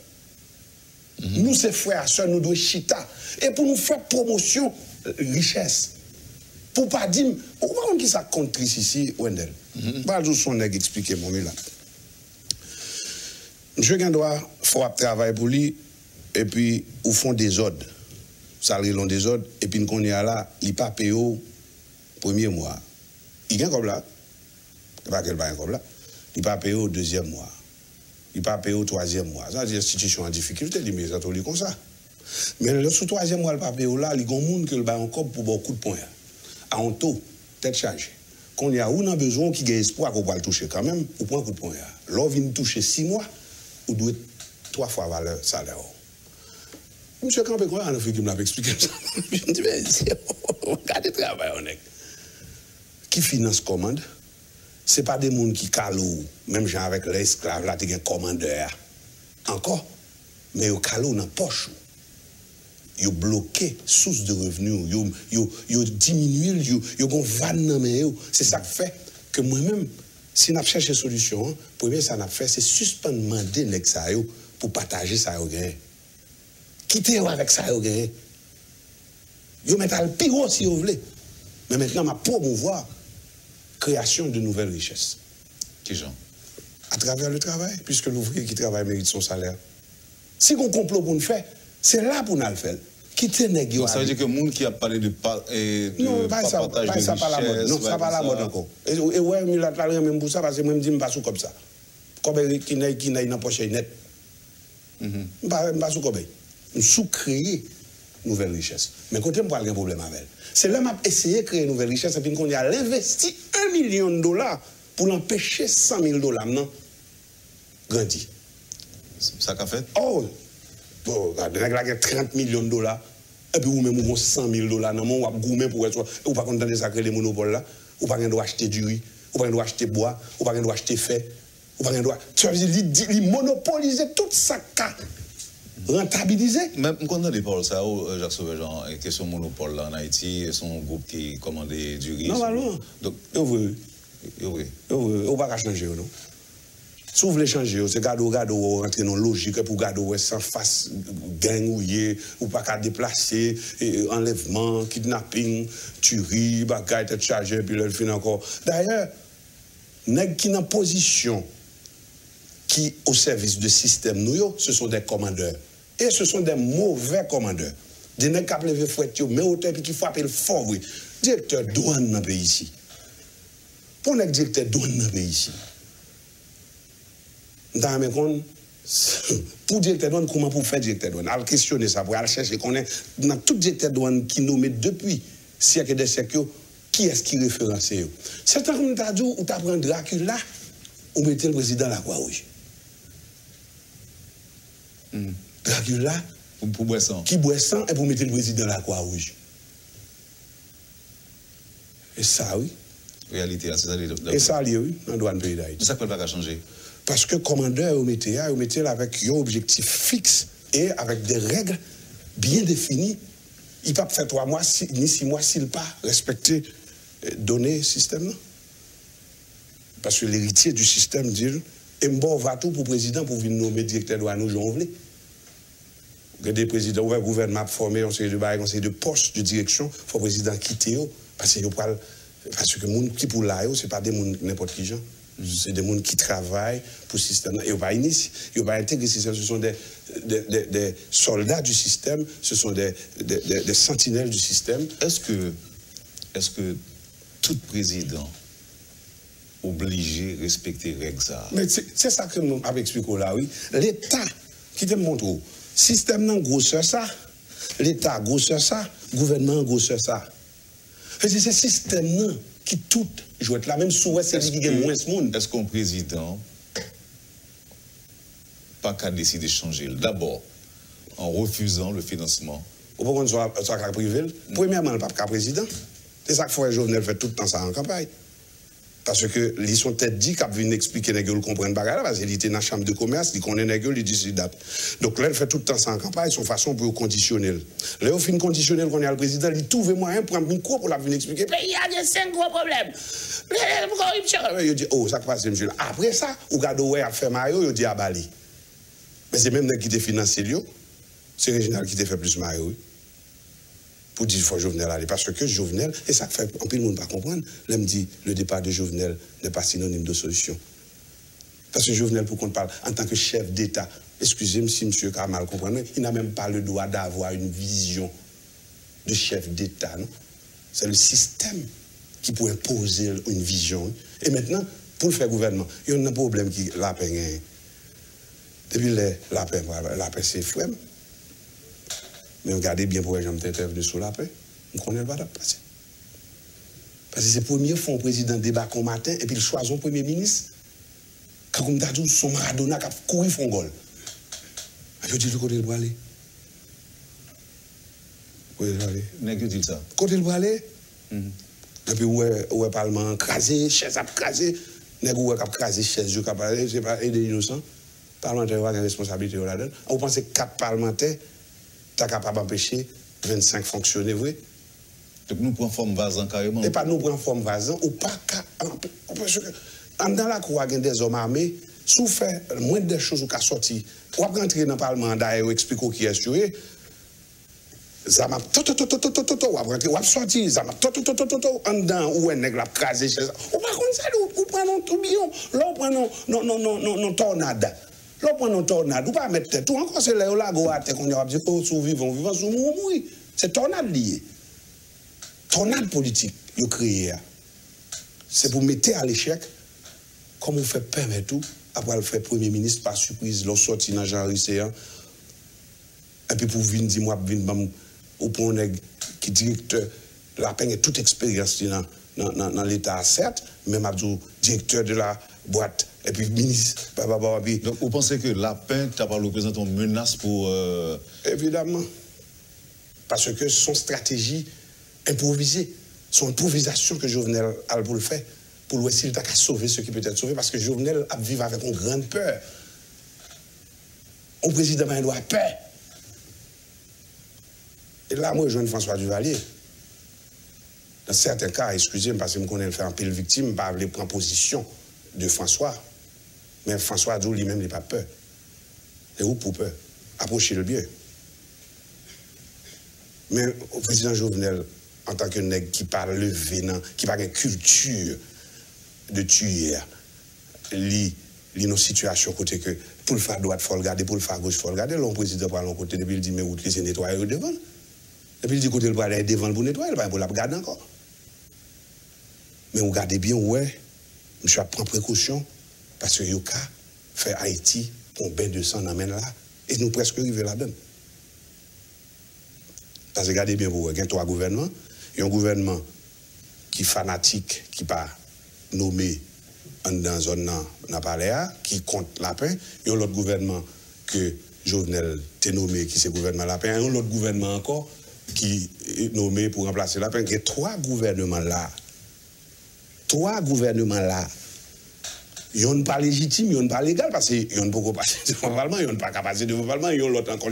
Nous, ces frères, sœurs, nous devons chita. Et pour nous faire promotion, richesse. Pour pas dire, pourquoi qui ça compte ici, Wendel? Pas juste son nègre expliquer mon là. Monsieur Gandois, il faut travailler pour lui, et puis, au fond des ordres. Ça long des ordres, et puis, qu'on est là, il n'est pas payé au premier mois. Il gagne comme là. Il pas qu'il va comme là. Il n'est pas payé au deuxième mois. Il n'est pas payé au troisième mois. Ça, c'est l'institution en difficulté, il met ça comme ça. Mais le sous troisième mois, il n'est pas payé là, il y a des gens qui ont encore pour beaucoup de points. À un taux, tête chargée. Quand il y a un a besoin qui a espoir qu'on va le toucher quand même, ou point coup de poing. L'on vient toucher 6 mois, ou doit 3 fois valeur salaire. Monsieur Campé, quoi, on a fait qu'il m'a expliqué ça. Je me dis, mais regardez le travail, on est. Qui finance commande? Ce n'est pas des gens qui calent, même genre avec l'esclave, là, tu as un commandeur. Encore. Mais ils calent dans la poche. Ils bloqué source de revenus. Ils diminuent, ils ont vanne dans les mains. C'est ça qui fait que moi-même, si on a cherché une solution, le premier ça a fait, c'est suspendre demander les ça pour partager ça au gain. Quittez avec ça au gain. Ils mettent le pire si vous voulez. Mais maintenant, ma promouvoir création de nouvelles richesses. Qui genre? À travers le travail, puisque l'ouvrier qui travaille mérite son salaire. Si on complot pour nous faire, c'est là pour nous le faire. Quitter négocier. Ça veut dire que le monde qui a parlé de partage de richesse... Ça pas la mode. Non, ça pas la mode encore. Et ouais, mais là, même pour ça, parce que moi, je me dis, je ne pas comme ça. Comme qui n'a pas poche net. Je ne pas sous comme ça. Je sous créer nouvelle richesse. Mais côté, je n'ai pas de problème avec elle. C'est là que j'ai essayé de créer une nouvelle richesse et puis qu'on a investi $1 million pour l'empêcher $100 000 maintenant. Grandi. Ça qu'a fait? Oh, bon, il y a $30 millions. Et puis, vous-même, vous avez $100 000 dans mon, vous gourmet pour être. Vous pas content de sacrer les monopoles là. Vous pas droit acheter du riz. Vous pas droit acheter bois. Vous pas droit acheter fait. Vous pas droit. Tu veux dire, il monopoliser tout ça, rentabiliser. Même quand on a des paroles, ça, Jacques Sauvejean, question monopole là en Haïti, son groupe qui commandait du riz. Normalement. Donc, vous ne pas changer, non? Si vous voulez changer, c'est gado rentrer dans logique pour gado sans face gang ou pas qu'à déplacer, enlèvement, kidnapping, tuerie, bagaille, tête chargée, puis le fin encore. D'ailleurs, nèg qui dans position qui au service du système nous, ce sont des commandeurs. Et ce sont des mauvais commandeurs. Des nèg qui levé fouette mais autant puis qui frappe le fort, oui. Directeur douane dans le pays ici. Pour nèg directeur douane dans le pays ici. Pour directeur douane, comment pour faire directeur douane? Al questionner ça, pour aller chercher qu'on est dans tout directeur douane qui nommé depuis siècle des siècles, qui est-ce qui référence? C'est un comme t'as dit, ou t'as pris Dracula, ou mettez le président la Croix-Rouge. Dracula, pour boire sang. Qui boit sang et pour mettre le président la Croix-Rouge. Et ça, oui. Réalité, c'est ça. Et ça, oui, dans le douane pays d'Haïti. C'est ça qu'on va changer. Parce que commandeur, vous mettez avec un objectif fixe et avec des règles bien définies. Il ne peut pas faire 3 mois ni 6 mois s'il n'a pas respecté donner système. Non? Parce que l'héritier du système dit et m'bon va tout pour le président pour venir nommer directeur douane ou j'en voulais. Des présidents, le gouvernement formé, on sait de postes de direction, il faut le président quitter parce que les gens qui pour là, ce n'est pas des gens n'importe qui gens. C'est des gens qui travaillent pour le système. Ils ne pas initier, ils ne pas intégrer le système. Ce sont des soldats du système, ce sont des sentinelles du système. Est-ce que tout président obligé de respecter les règles ça? Mais c'est ça que nous avons expliqué là, oui. L'État, qui te montre, système non grosseur ça, l'État grosseur ça, gouvernement grosseur ça. C'est ce système qui tout joue la même souhait, c'est qui gagne moins de monde. Est-ce qu'un président pas qu'à décider de changer d'abord en refusant le financement? Au point soit privé, premièrement, le pape président. C'est ça que faut Jovenel fait tout le temps ça en campagne. Parce que ils sont peut-être dit qu'ils viennent expliquer les gens comprennent pas parce qu'il était dans la chambre de commerce, il connaît les gens, il dit date. Donc là, il fait tout le temps ça en campagne, son façon pour conditionnel. Là, au fin conditionnel qu'on est le président, il trouve moyen pour un micro pour la venir expliquer. Mais il y a 5 gros problèmes. Il dit oh, ça passe monsieur. Après ça, ou gado ouais a fait maillot, il dit à Bali. Mais c'est même qui te financé lui, c'est Réginald qui te fait plus maillot. Pour dire qu'il faut Jovenel aller. Parce que Jovenel, et ça fait un peu le monde pas comprendre, là me dit le départ de Jovenel n'est pas synonyme de solution. Parce que Jovenel, pour qu'on parle en tant que chef d'État, excusez-moi si monsieur a mal compris, il n'a même pas le droit d'avoir une vision de chef d'État. C'est le système qui peut imposer une vision. Et maintenant, pour le faire gouvernement, il y a un problème qui la peine. Depuis la paix c'est frère. Mais regardez bien pourquoi j'aime intervenir sur la paix. On connaît pas passer. Parce que c'est le premier fois un président débat au matin et puis il choisit un premier ministre. Quand on a dit son Maradona qui a couru son goal. Je dis côté le aller. Côté le aller. N'est-ce dit ça? Côté le aller. Et puis où est le Parlement crasé, chaise à crasé. N'est-ce où est crasé, chaise, je ne sais pas aider innocent. Parlementaire a une responsabilité là-dedans. Vous pensez que 4 parlementaires t'es capable d'empêcher 25 fonctionnaires, oui. Donc nous prenons forme vasan carrément. Et pas nous prenons forme vasan, ou pas parce que dans la cour, il y a des hommes armés, si vous faites moins de choses qui sont sorties, ou après entrer dans le Parlement, d'ailleurs, expliquer qui est sûr, ça m'a ou après ou sorti, ça m'a en dedans, ou un nègre a crasé chez ça. Ou pas comme ça, ou prenons tout bien, là, ou prenons non tornade. Là, on une tornade, ou pas mettre tête. Tout encore, c'est là où la goate qu'on a dit, oh, vivant, sous mourir. C'est tornade lié. Tornade politique, vous créez. C'est pour mettre à l'échec, comme vous faites permettre tout, après le faire Premier ministre par surprise, l'on sortit dans Jean Risséan, et puis pour venir dire, moi, ou pour un qui directeur la peine et toute expérience dans l'État, certes, même Abdou, directeur de la boîte, et puis ministre, Donc, vous pensez que la peine t'a pas représenté une menace pour. Évidemment. Parce que son stratégie improvisée, son improvisation que Jovenel a pour le faire, pour le s'il t'a sauver ce qui peut être sauvé, parce que Jovenel a vécu avec une grande peur. Un président il doit peur. Et là, moi, je joins François Duvalier. Dans certains cas, excusez-moi, parce que je connais le faire un pile victime, je ne vais pas prendre position de François. Mais François Dou lui-même n'a pas peur. Et où pour peur? Approchez le bien. Mais au président Jovenel, en tant que nègre qui parle le vénin, qui parle de culture de tuer, lit nos situations côté que pour le faire droite, il faut le regarder, pour le faire gauche, il faut le regarder. Le président parle de côté, depuis il dit, mais où laisser nettoyer devant. Depuis il dit, côté le bras devant pour nettoyer, il va pour la regarder encore. Mais vous regardez bien, ouais, je prends précaution, parce que Yoka fait Haïti pour un bain de sang dans là, et nous presque arrivés là-dedans. Parce que regardez bien, vous, il y a trois gouvernements. Il y a un gouvernement qui est fanatique, qui n'est pas nommé dans la zone dans palais, qui compte la paix. Il y a un autre gouvernement que Jovenel est nommé, qui c'est le gouvernement la paix. Il y a un autre gouvernement encore qui est nommé pour remplacer la paix. Il y a trois gouvernements là. Trois gouvernements là. Ils n'ont pas légitime, ils n'ont pas légal, parce qu'ils n'ont pas passé devant le Parlement, ils n'ont pas passé devant le Parlement, ils ont l'autre encore.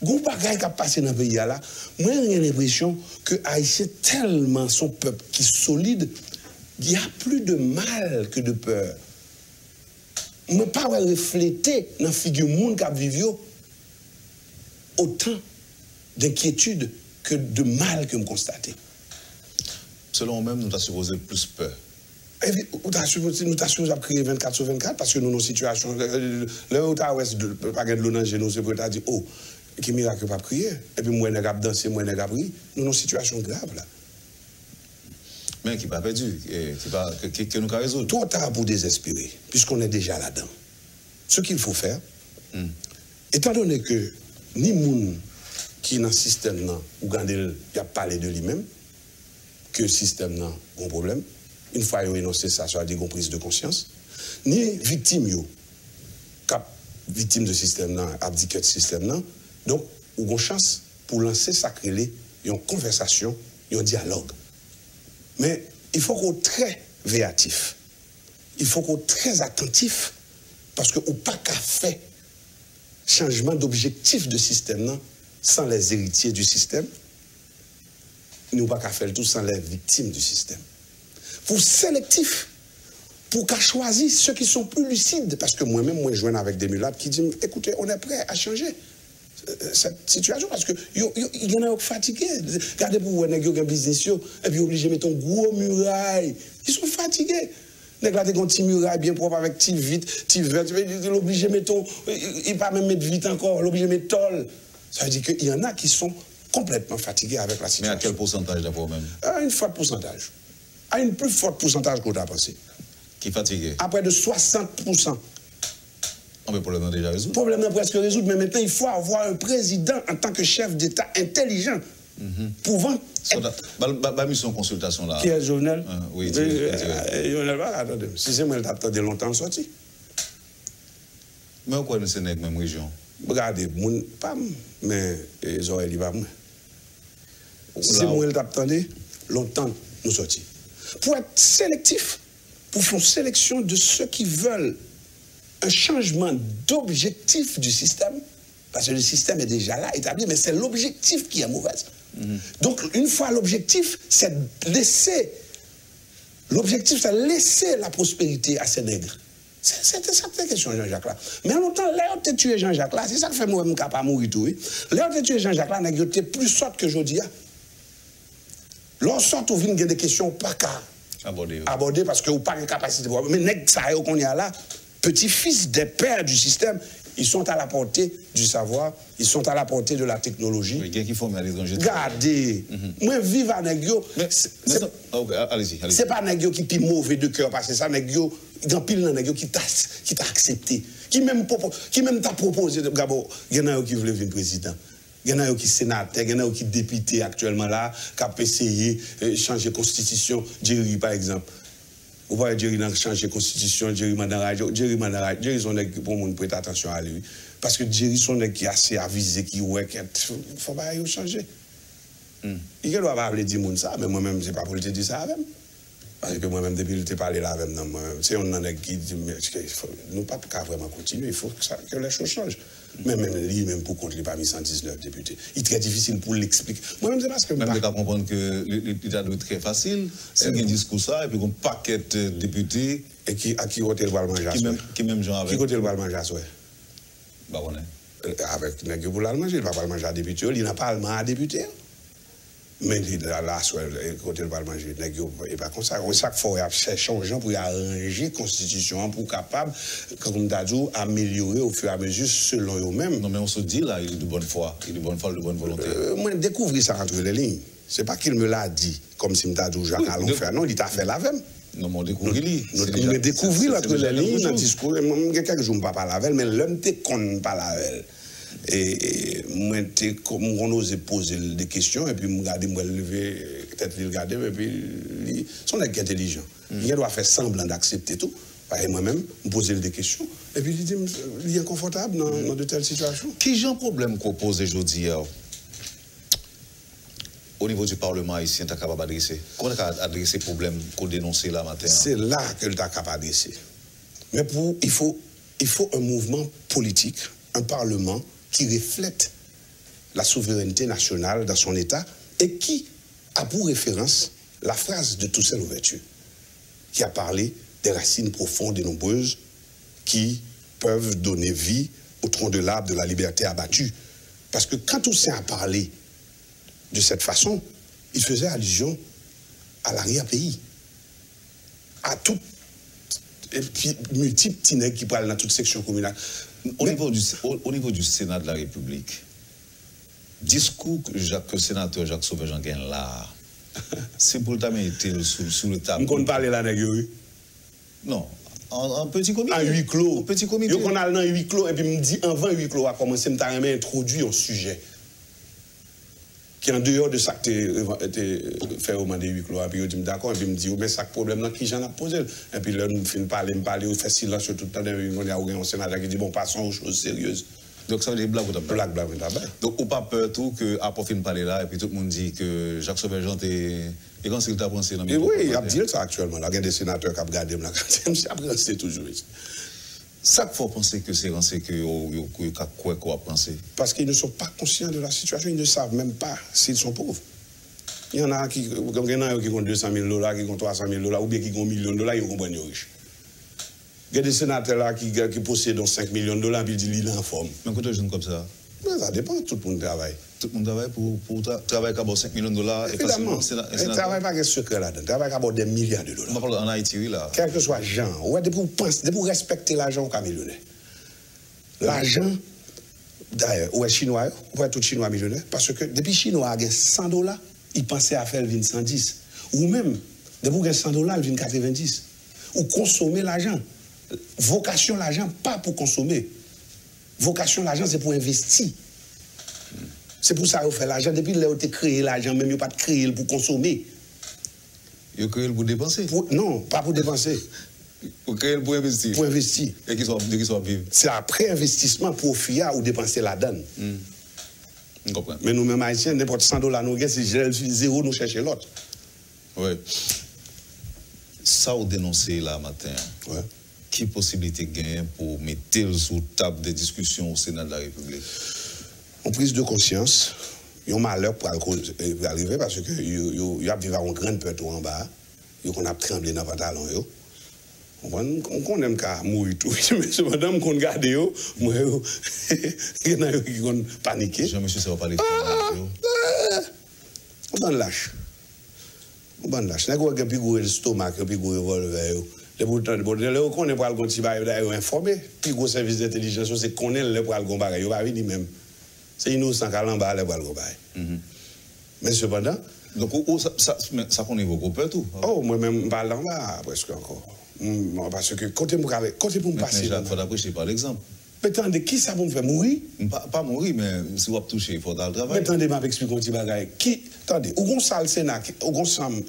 Gon bagay qui a passé dans le pays là, moi j'ai l'impression que Haïtien tellement son peuple qui est solide, il y a plus de mal que de peur. Moi pas refléter dans la figure monde qui vivent autant d'inquiétude que de mal que me constater. Selon même, nous avons supposé plus peur. Nous avons supposé créer 24 sur 24 parce que nous, nos situations, le Ouest, pas de l'eau dans nous, c'est pour dire, oh, qui miracle pas prier. Et puis, moi, je vais danser, moi, je vais prier. Nous, nos situations graves là. Mais qui n'est pas perdu, que nous avons résoudre. Trop tard pour désespérer, puisqu'on est déjà là-dedans. Ce qu'il faut faire, étant donné que ni moun qui est dans le système, ou il a parlé de lui-même, que le système n'a pas de problème, une fois qu'il a énoncé ça, ça a des prise de conscience, ni victime, victime de système, abdiqué de système, donc, ou une chance pour lancer ça, une conversation, un dialogue. Mais il faut qu'on soit très véatif. Il faut qu'on soit très attentif, parce qu'on n'a pas qu'à faire changement d'objectif de système sans les héritiers du système. Nous n'avons pas qu'à faire le tout sans les victimes du système. Pour sélectif, pour qu'à choisir ceux qui sont plus lucides, parce que moi-même, moi, je joins avec des mulâtres qui disent, écoutez, on est prêt à changer cette situation, parce qu'il y en a qui fatigués. Regardez pour vous, il y a un business, et puis obligé de mettre un gros muraille. Ils sont fatigués. Il y a un petit muraille bien propre avec petit vite, petit vert, il est obligé de mettre, il ne pas même mettre vite encore, il est obligé de mettre tol. Ça veut dire qu'il y en a qui sont complètement fatigués avec la situation. Mais à quel pourcentage d'abord même? À une forte pourcentage. À une plus forte pourcentage qu'on a pensé. Qui est fatigué? À près de 60%. Ah, mais le problème est déjà résolu. Le problème est presque résolu, mais maintenant il faut avoir un président en tant que chef d'État intelligent, pouvant. Bah, mission consultation là. Qui est Jovenel? Oui, Jovenel, attendez. Si c'est moi qui t'attendais longtemps sorti. Mais pourquoi nous sommes dans la même région? Regardez, pas mais les oreilles, pas moi. Si c'est moi qui t'attendais longtemps, nous sortis. Pour être sélectif, pour faire une sélection de ceux qui veulent un changement d'objectif du système, parce que le système est déjà là, établi, mais c'est l'objectif qui est mauvais. Donc, une fois l'objectif, c'est laisser la prospérité à ces nègres. C'était ça la question, Jean-Jacques là. Mais en longtemps, là, on a tué Jean-Jacques là, c'est ça qui fait moi, je ne pas mourir tout. Là, on a tué Jean-Jacques là, on a plus sorte que aujourd'hui. Lorsqu'on on vient des questions pas qu'à aborder parce que vous n'avez pas de capacité. Mais nèg ça qu'on y a là, petits-fils des pères du système, ils sont à la portée du savoir, ils sont à la portée de la technologie. Oui, qui font à l'étranger. Regardez, moi vive à nègyo. Allez-y. C'est pas nègyo qui est mauvais de cœur parce que ça nègyo, grand pile dans nègyo qui t'a accepté, qui même t'a proposé de Gabo, il y en a qui voulait venir président. Il y en a qui sénateur, il y en a qui député actuellement là, qui a essayé de changer la constitution. Jerry, par exemple. Vous voyez Jerry dans changer la constitution, Jerry Mandara, Jerry son nèg pour monde prête attention à lui. Parce que Jerry son nèg qui est assez avisé, qui ouais, qu'il faut pas y changer. Il ne doit pas dire ça, mais moi-même, je ne sais pas pour le dire ça avec. Parce que moi-même, depuis que je parlé là avec moi, c'est un homme qui dit, nous ne pouvons pas vraiment continuer, il faut que les choses changent. Mais même lui, même pour contre, il n'a pas mis 119 députés. Il est très difficile pour l'expliquer. Moi-même, c'est parce que... Même de comprendre que l'État doit être très facile, c'est un discours ça, et puis un paquet de députés... Et à qui côté le bal manger à soi? Qui même genre avec... Qui côté le bal manger à soi? Bah, on est. Avec le pour le manger, il ne va pas le manger à député, il n'a pas le manger à député. Mais là, côté le parlement, il n'est pas comme ça. Chaque fois, il y a cherché aux gens pour arranger la constitution, pour capable, comme tu as dit, améliorer au fur et à mesure selon eux-mêmes. Non, mais on se dit là, il est de bonne foi, il est de bonne foi, de bonne volonté. Moi, découvrir ça entre les lignes. Ce n'est pas qu'il me l'a dit, comme si je t'ai dit, Jacques Allon faire. Non, il t'a fait la même. Non, mais on découvre lui. Mais découvrir entre les lignes, dans le discours, il y a quelques jours, je ne parle pas la veille, mais l'homme ne connaît pas la veille. Et moi, on ose poser des questions, et puis je regarde, je lever, peut-être le regarder, et puis son est intelligent. Il doit faire semblant d'accepter tout. Et moi-même, je pose des questions, et puis il dit, il est inconfortable dans de telles situations. Qui j'ai un problème qu'on pose aujourd'hui au niveau du Parlement haïtien, tu es capable d'adresser? Comment tu as adressé le problème qu'on dénonce là matin? C'est là que tu es capable d'adresser. Mais il faut un mouvement politique, un Parlement qui reflète la souveraineté nationale dans son État et qui a pour référence la phrase de Toussaint Louverture, qui a parlé des racines profondes et nombreuses qui peuvent donner vie au tronc de l'arbre de la liberté abattue. Parce que quand Toussaint a parlé de cette façon, il faisait allusion à l'arrière-pays, à tout, et puis multiples tinègres qui parlent dans toute section communale. Au niveau du Sénat de la République, discours que le sénateur Jacques Sauvé-Jean gagne là, c'est pour le temps été sous le tableau. On ne parle là, oui. Non, en petit comité. En huis clos. En petit comité. On a dans huis clos, et puis me dit, avant huis clos a commencé, je m'ai introduit un sujet qui est en dehors de ça que tu fait au moment de huis clos. Et puis je dis, d'accord, et puis me dit, mais ça problème là, qui j'en ai posé. Et puis là, nous finissons par parler, on fait silence tout le temps, il y a un sénateur qui dit, bon, passons aux choses sérieuses. Donc ça veut dire blague ou blague. Donc on pas peur tout que après fin parler là et puis tout le monde dit que Jacques Sauvé-Jean est quand c'est que tu as pensé dans le oui, il y a dit ça actuellement. Là, il y a des sénateurs qui ont regardé là, après c'est toujours. Ça qu'il faut penser que c'est quoi qu'on a pensé. Parce qu'ils ne sont pas conscients de la situation, ils ne savent même pas s'ils sont pauvres. Il y en a qui ont 200 000 $, qui ont 300 000 $, ou bien qui ont $1 million, ils comprennent riches. Il y a des sénateurs là qui possèdent 5 millions de $, puis ils disent qu'il est en forme. Mais quand tu es comme ça? Mais ça dépend, tout le monde travaille. Tout le monde travaille pour travailler à 5 millions de $. Évidemment. Il ne travaille pas de secret là-dedans. Il travaille à des milliards de $. On parle en Haïti, oui, là. Quel que soit l'argent, ouais, pour respecter l'argent au millionnaire. L'argent, d'ailleurs, ouais, Chinois, ouais, tout Chinois millionnaire. Parce que depuis Chinois a $100, il pensait à faire le 110. Ou même, depuis qu'il a $100, il vient 90. Ou consommer l'argent. Vocation l'argent, pas pour consommer. Vocation l'argent, c'est pour investir. C'est pour ça qu'on fait l'argent. Depuis qu'il a créé l'argent, même il n'y a pas de créer pour consommer. Il a créé pour dépenser? Non, pas pour dépenser. Il a créé pour investir? Pour investir. Et qu'ils soient vivants. C'est après investissement, profit ou dépenser la donne. Je comprends. Mais nous-mêmes haïtiens, n'importe $100, nous gagnons, si zéro, nous cherchons l'autre. Oui. Ça, on dénoncé là matin. Ouais. Quelle possibilité gagne pour mettre sur table des discussions au Sénat de la République? En prise de conscience, il y a un malheur pour arriver parce que il y a une grande peur tout en bas. Il y a tremblé dans le pantalon. On aime qu'à mourir tout. Mais cependant, on regarde, il y en a qui ont paniqué. Jean-Monsieur, ça va parler de on va lâche. On va lâche. On a plus gros stomac, plus gros revolver. On est pas le continuer à informer. Plus gros service d'intelligence, c'est qu'on est le poil combat. Il va venir même. C'est innocent qu'à l'embarras le poil combat. Mais cependant. Donc, ça qu'on évoque, on peut tout. Oh, moi-même, je parle là presque encore. Parce que côté pour me passer. Il faut prêcher par l'exemple. Mais attendez, qui ça pour me faire mourir? Pas mourir, mais si vous avez touché, il faut dans le travail. Mais attendez, je vais expliquer un petit bagage. Attendez, où on salle Sénat, où on semble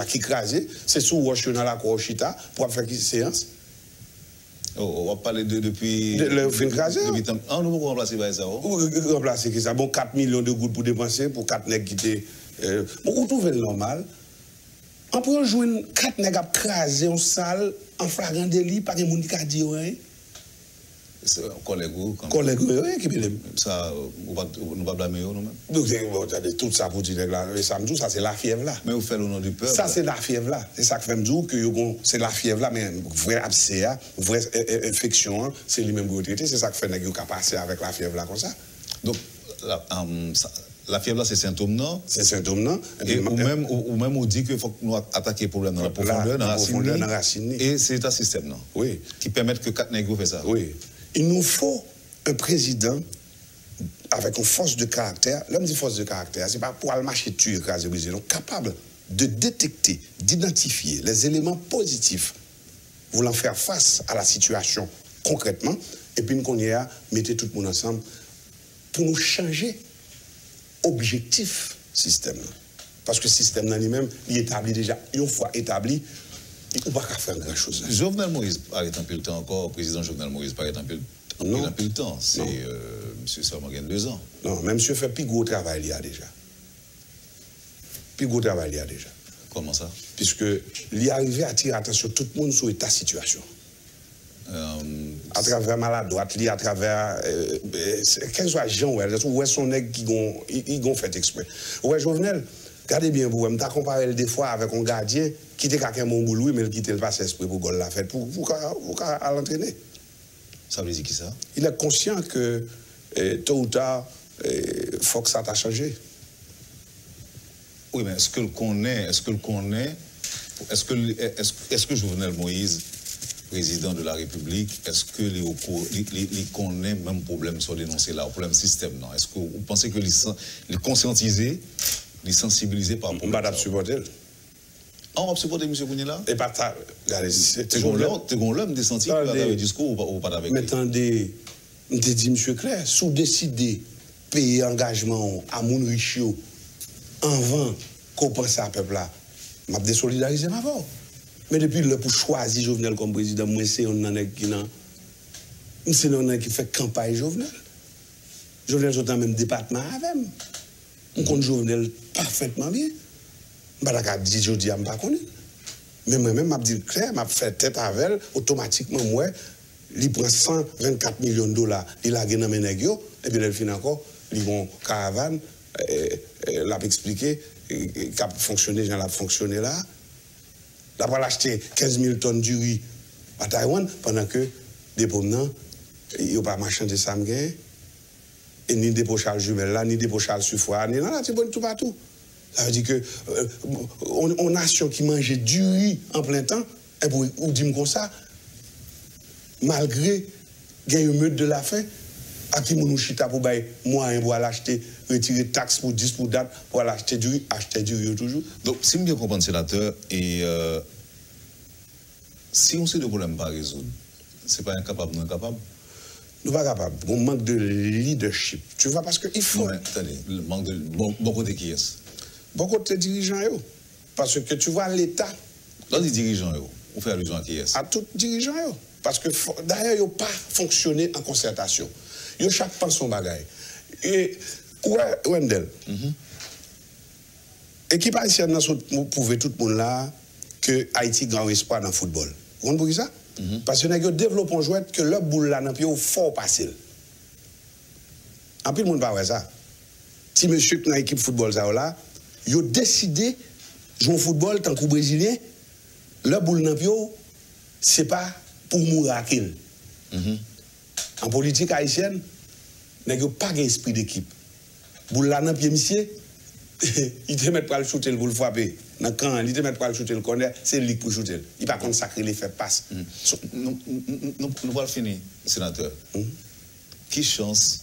qui crasé, c'est sous Wash dans la cour Chita pour faire qui séance? On va parler depuis. Le fin crasé? Ah, nous pouvons remplacer ça. Remplacer qui ça? Bon, 4 millions de gouttes pour dépenser pour 4 nègres qui étaient. Bon, vous trouvez le normal? On peut jouer 4 nègres à craser en salle en flagrant délit, pas de monde qui a dit rien. C'est un collègue. Collègue, oui, qui peut ça, nous ne pas blâmer nous-mêmes. Donc, tout ça pour dire, ça me dit, ça c'est la fièvre là. Mais vous faites au nom du peuple. Ça c'est la fièvre là. C'est ça que fait me dire que c'est la fièvre là, mais vrai abcès, vraie infection, c'est lui-même qui traité. C'est ça que fait que vous passer avec la fièvre là comme ça. Donc, la fièvre là, c'est symptôme non? C'est symptôme non. Ou même on dit qu'il faut que nous attaquions le problème dans la profondeur, dans la racine. Et c'est un système non? Oui. Qui permet que 4 nègres fassent ça. Oui. Il nous faut un président avec une force de caractère. L'homme dit force de caractère, c'est pas pour aller marcher tuer, écraser, briser. Donc, capable de détecter, d'identifier les éléments positifs, voulant faire face à la situation concrètement, et puis nous y a mettez tout le monde ensemble pour nous changer objectif système. Parce que le système dans lui-même, il est établi déjà, une fois établi, il ne peut pas faire grand-chose. Jovenel Moïse paraît un peu le temps encore, le président Jovenel Moïse paraît un peu le temps. C'est monsieur seulement 2 ans. Non, mais monsieur fait plus gros travail il y a déjà. Plus gros travail il y a déjà. Comment ça? Puisque il est arrivé à tirer attention tout le monde sur ta situation. À travers maladroite, à travers quel soit Jean ou son nègre qui ont fait exprès. Ouais, Jovenel, regardez bien vous, m'ta comparé des fois avec un gardien qui était quelqu'un mon boulot mais qui était le passe esprit pour gol la fête pour l'entraîner. Ça veut dire qui ça? Il est conscient que tôt ou tard faut que ça t'a changé. Oui, mais est-ce que le connaît, est-ce que Jovenel Moïse, président de la République, est-ce que les connaît même problème sur dénoncer là, problème système non? Est-ce que vous pensez que les conscientiser, les sensibiliser par rapport à ça? On va supporter M. Kounila? Et pas ça. Regardez, c'est l'homme des sentiers qui va dans le discours ou pas avec lui. Mais attendez, je te dis, M. Claire, si vous décidez de payer engagement à mon richio avant qu'on pense à ce peuple-là, je vais désolidariser ma voix. Mais depuis le pour choisir Jovenel comme président, moi, c'est un qui fait campagne Jovenel. Jovenel est dans le même département avec moi. On connaît Jovenel parfaitement bien. Je ne sais pas si je dis, je ne sais pas. Mais moi-même, je dis clair, je fais tête avec elle, automatiquement, moi, il prend 124 millions de dollars, il a gagné dans mes négociations, et puis il finit encore, il vont caravane, l'a expliqué, qui a fonctionné, j'en ai fonctionné là. Il a acheté 15 000 tonnes du riz à Taïwan, pendant que des promenants, ils n'ont pas marchandé ça, et ni des pochales jumelles là, ni des pochales sufoires, ni là, c'est bon tout partout. Ça veut dire que on nation qui mangeait du riz en plein temps, et pour ou dire comme ça, malgré qu'il y ait une meute de la faim, à qui nous chita pour bailler moyen pour aller acheter, retirer taxe pour 10 pour date, pour aller acheter du riz toujours. Donc, si je bien comprends, sénateur, et si on sait de problème pas résoudre, c'est pas incapable, non incapable? Nous pas capable. On manque de leadership. Tu vois, parce qu'il faut. Non, mais attendez, le manque de. Bon côté qui est-ce? Bon côté dirigeants, parce que tu vois l'État. Dans les dirigeants, on fait allusion à qui est-ce? À tous les dirigeants, parce que d'ailleurs, ils n'ont pas fonctionné en concertation. Ils ont chaque pense son bagaille. Et, ouais, Wendell, équipe haïtienne, nous pouvons tout le monde là que Haïti a grand espoir dans le football. Vous comprenez ça? Parce que nous avons développé un jouet que le boule là, dans le pied, fort facile. En plus, le monde ne parle pas ça. Si monsieur dans l'équipe football, ça là, ils ont décidé de jouer au football tant que Brésilien, le boule dans le pied, ce n'est pas pour mourir. En politique haïtienne, il n'y a pas d'esprit d'équipe. Boule là dans le pied, monsieur, il te met pas le shooter pour le frapper. Quand il te met pas le shooter le corner, c'est lui pour shooter. Il va consacrer l'effet passe. Nous allons finir, sénateur. Qui chance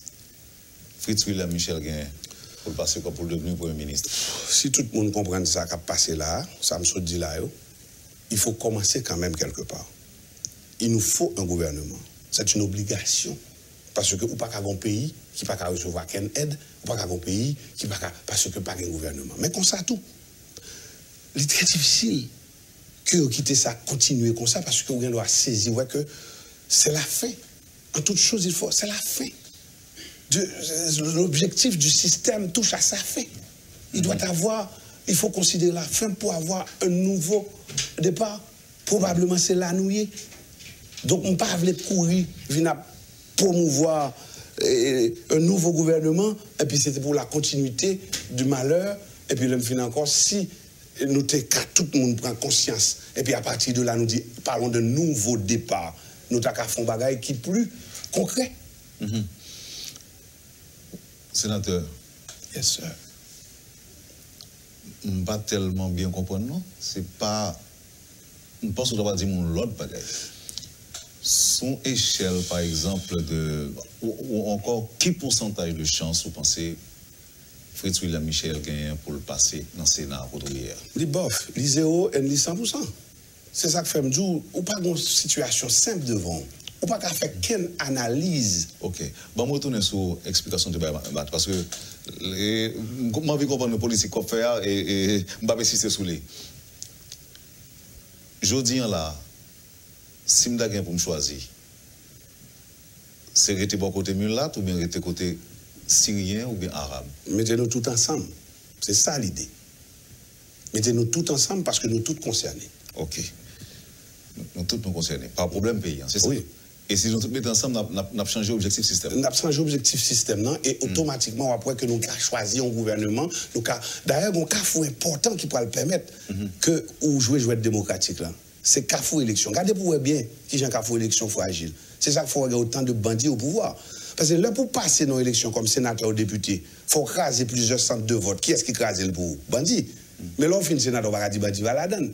Fritz William Michel gagne pour passer comme pour devenir Premier ministre? Si tout le monde comprend ça qui a passé là, ça me dit là, il faut commencer quand même quelque part. Il nous faut un gouvernement. C'est une obligation. Parce que ou pas qu'à un pays qui pas qu'à recevoir qu'une aide, ou pas qu'à un pays qui pas qu'à parce que pas un gouvernement. Mais comme ça tout. Il est très difficile que vous quittez ça, continuer comme ça, parce que vous doit saisir ouais, que c'est la fin. En toute chose, c'est la fin. L'objectif du système touche à sa fin. Il faut considérer la fin pour avoir un nouveau départ. Probablement, c'est la nouille. Donc, on ne peut pas courir, venir promouvoir un nouveau gouvernement, et puis c'était pour la continuité du malheur, et puis le fin encore, si nous tout le monde prend conscience, et puis à partir de là, nous dit, parlons de nouveau départ, nous avons fait un bagage qui est plus concret. Sénateur. Yes, sir. Je ne pas tellement bien comprendre, non? C'est pas. Je pense qu'on doit dire l'autre bagage. Son échelle, par exemple, ou encore, quel pourcentage de chance vous pensez Fritz William Michel gagne pour le passer dans le Sénat pour hier? Les bof, les 0 et les 100%. C'est ça que fait me dire, ou pas une situation simple devant. Ou pas qu'à faire quelle analyse. Ok. Bon, je retourne sur l'explication de Babat, parce que je veux comprendre le politique qu'on fait et je ne vais pas insister sur les. Je dis là, si je suis pour me choisir, c'est rester pour côté mulat ou bien rester côté syrien ou bien arabe? Mettez-nous tout ensemble. C'est ça l'idée. Mettez-nous tout ensemble parce que nous tous concernés. Ok. Nous tous nous concernés. Pas problème pays, c'est ça? Oui. Et si nous tous mettons ensemble, nous avons changé l'objectif système. Nous avons changé l'objectif système, non? Et automatiquement, après que nous avons choisi un gouvernement, d'ailleurs, il y a un cafou important qui pourra le permettre que vous jouez démocratique là. C'est cafou élection. Regardez pour vous bien qui j'ai un cafou élection fragile. C'est ça qu'il faut regarder autant de bandits au pouvoir. Parce que là, pour passer dans l'élection comme sénateur ou député, il faut craser plusieurs centres de vote. Qui est-ce qui crase le pour bandit? Mais là, on finit sénateur, on va dire bandit va la donne.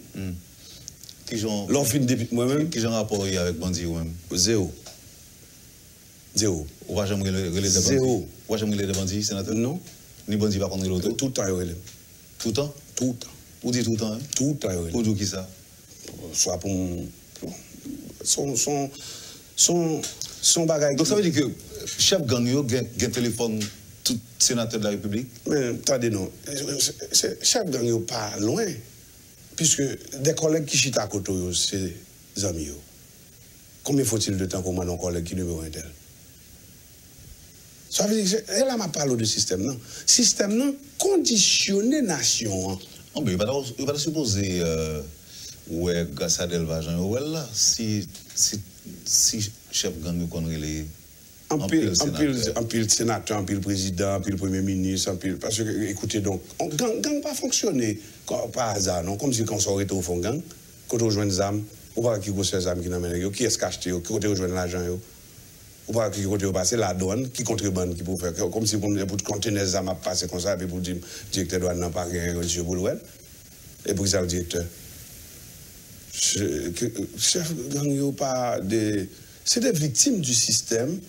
L'on finit député moi-même. Qui j'ai un rapport avec bandit ou même? Zéro. Zéro. Ou va jamais relayer des bandits? Zéro. Ou va jamais relayer des bandits, sénateur? Non. Ni bandit va contre l'autre? Tout le temps, il relève. Tout le temps? Tout le temps. Vous dites tout le temps? Tout le temps, il relève. Pour dire qui ça? Soit pour son bagage. Donc ça veut dire que chef gang yo gen téléphone tout sénateur de la République? Mais attendez non, chef gang yo pas loin puisque des collègues qui chita à côté c'est des amis yo. Combien faut-il de temps pour moi un collègue qui numéro 1 tel? Ça veut dire que là m'a parlé de système non. Système non conditionner nation. Non mais il va supposer ouais, grâce à Delvajan, ouais, là, si chef gang connaît les. En pile sénateur, en pile président, en pile premier ministre, en pile. Parce que, écoutez, donc, gang pas fonctionner par hasard, non? Comme si quand on s'arrête au fond gang, quand on rejoint des âmes, ou pas qui gosse les âmes qui n'amènent, qui est-ce qu'acheter, qui côté rejoindre l'argent, ou pas qui côté passer la douane, qui contrebande, qui peut faire, comme si pour contenir les âmes à passer comme ça, et puis pour dire, directeur douane n'a pas rien reçu pour l'ouest, et pour ça, le directeur. Chef gang pas des c'est des victimes du système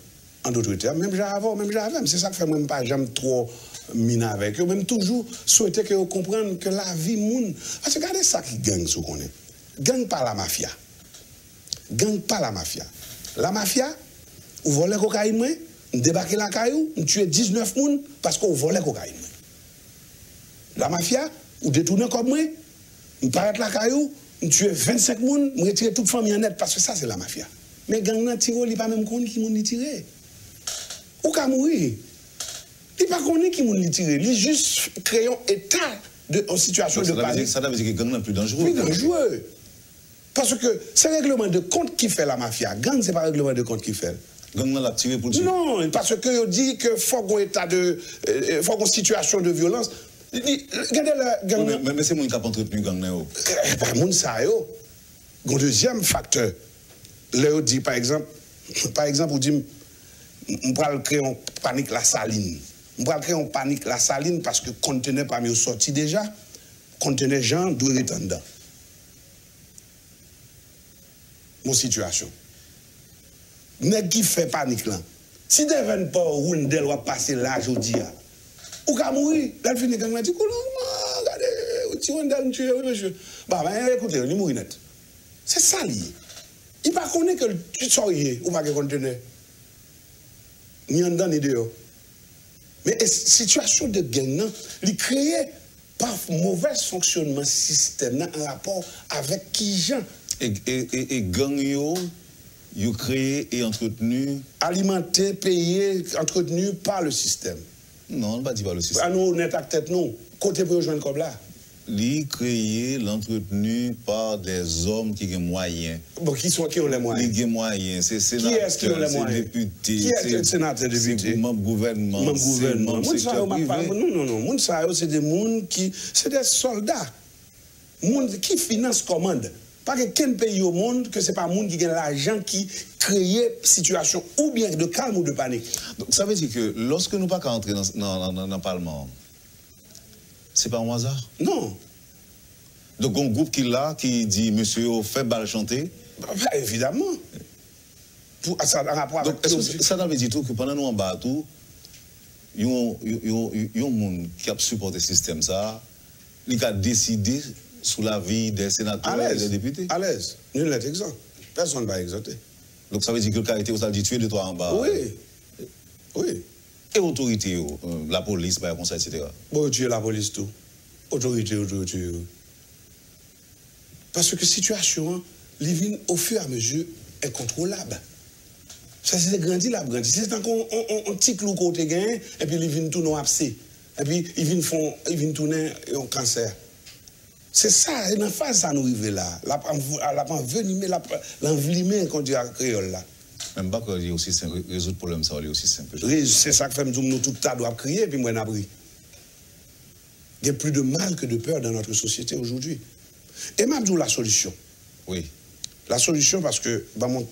en d'autres termes même j'avais c'est ça que fait même pas j'aime trop miner avec eux même toujours souhaiter que vous compreniez que la vie moun parce que regardez ça qui gang sous connaît gang pas la mafia la mafia ou voler cocaïne moi débarquer la caillou tuer 19 moun parce qu'on volait cocaïne la mafia ou détourner comme moi paraître la caillou tuer 25 personnes, je retire toute famille en net parce que ça c'est la mafia. Mais gang nan tiro, il pas même connu qui moun li tire. Ou ka mourir. Il pas connu qui moun li tire, il juste créer un état de en situation de panique. Ça veut dire que gang nan plus dangereux. Plus dangereux. Parce que c'est le règlement de compte qui fait la mafia. Gang c'est pas le règlement de compte qui fait. Gang nan l'a tiré pour tuer. Non, parce que dit que faut qu'on état de faut qu'on situation de violence. Regardez la gang. Mais c'est moi qui a entretenu gang nan. Pas moun sa yo. Un deuxième facteur. Là dit par exemple on dit on va créer une panique la saline. On va créer une panique la saline parce que conteneur parmi eux sorti déjà. Conteneur gens doit être dedans. Mon situation. Nèg qui fait panique là. Si devant pas roule d'elle va passer là aujourd'hui. Ou ka mourir, là fini gang m'a dit regardez, tu on donne tuer monsieur. Bah écoutez, il mourir net. C'est ça lié. Il pas connaît que tu sors ou pas que conteneur. Ni en dedans ni dehors. Mais situation de gang, il créé par mauvais fonctionnement système en rapport avec qui gens. Et gang yo créé et entretenu. Alimenté, payé, entretenu par le système. Non, on ne va pas dire par le système. À nous, on est à tête, non. Côté pour rejoindre comme là. Li créé, l'entretenu par des hommes qui ont moyens. Bon, qui ont les moyens? Qui ont moyens, c'est sénateur, qui est-ce qui ont les moyens? Député, qui est le sénateur, député? C'est membre gouvernement. Membre gouvernement. Non, moun sa yo, c'est des moun qui, c'est des soldats. Moun qui finance commande. Pas que quel pays au monde que c'est pas moun qui gagne l'argent qui crée situation ou bien de calme ou de panique. Donc ça veut dire que lorsque nous pas qu'à entrer dans le Parlement, c'est pas un hasard? Non. Donc, un groupe qui dit, monsieur, fait balle chanter? Bah, évidemment. Ça a rapport avec... Donc, ça veut dire tout que pendant nous en bas, tout, il y a un monde qui a supporté le système, ça, il a décidé sous la vie des sénateurs et des députés. À l'aise. Nul n'est exempt. Personne ne va exempter. Donc, ça veut dire que le caractère, ça dit tuer de toi en bas. Oui. Oui. Et autorité, la police, par exemple, etc. Bon, tu es la police, tout. Autorité. Parce que situation, les vignes, au fur et à mesure, est contrôlable. Ça, c'est grandi. C'est encore un petit clou côté gain, et puis les vignes tournent abcès. Et puis, ils viennent tourner un cancer. C'est ça, et dans la phase, ça nous arrive là. L'envelimé, quand tu as créole là. Même pas que aussi simple, résoudre le problème, ça va aussi simple. C'est ça que fait nous tout le temps doit crier, puis moi, on a pris. Il y a plus de mal que de peur dans notre société aujourd'hui. Et m'a dit la solution. Oui. La solution, parce que, dans mon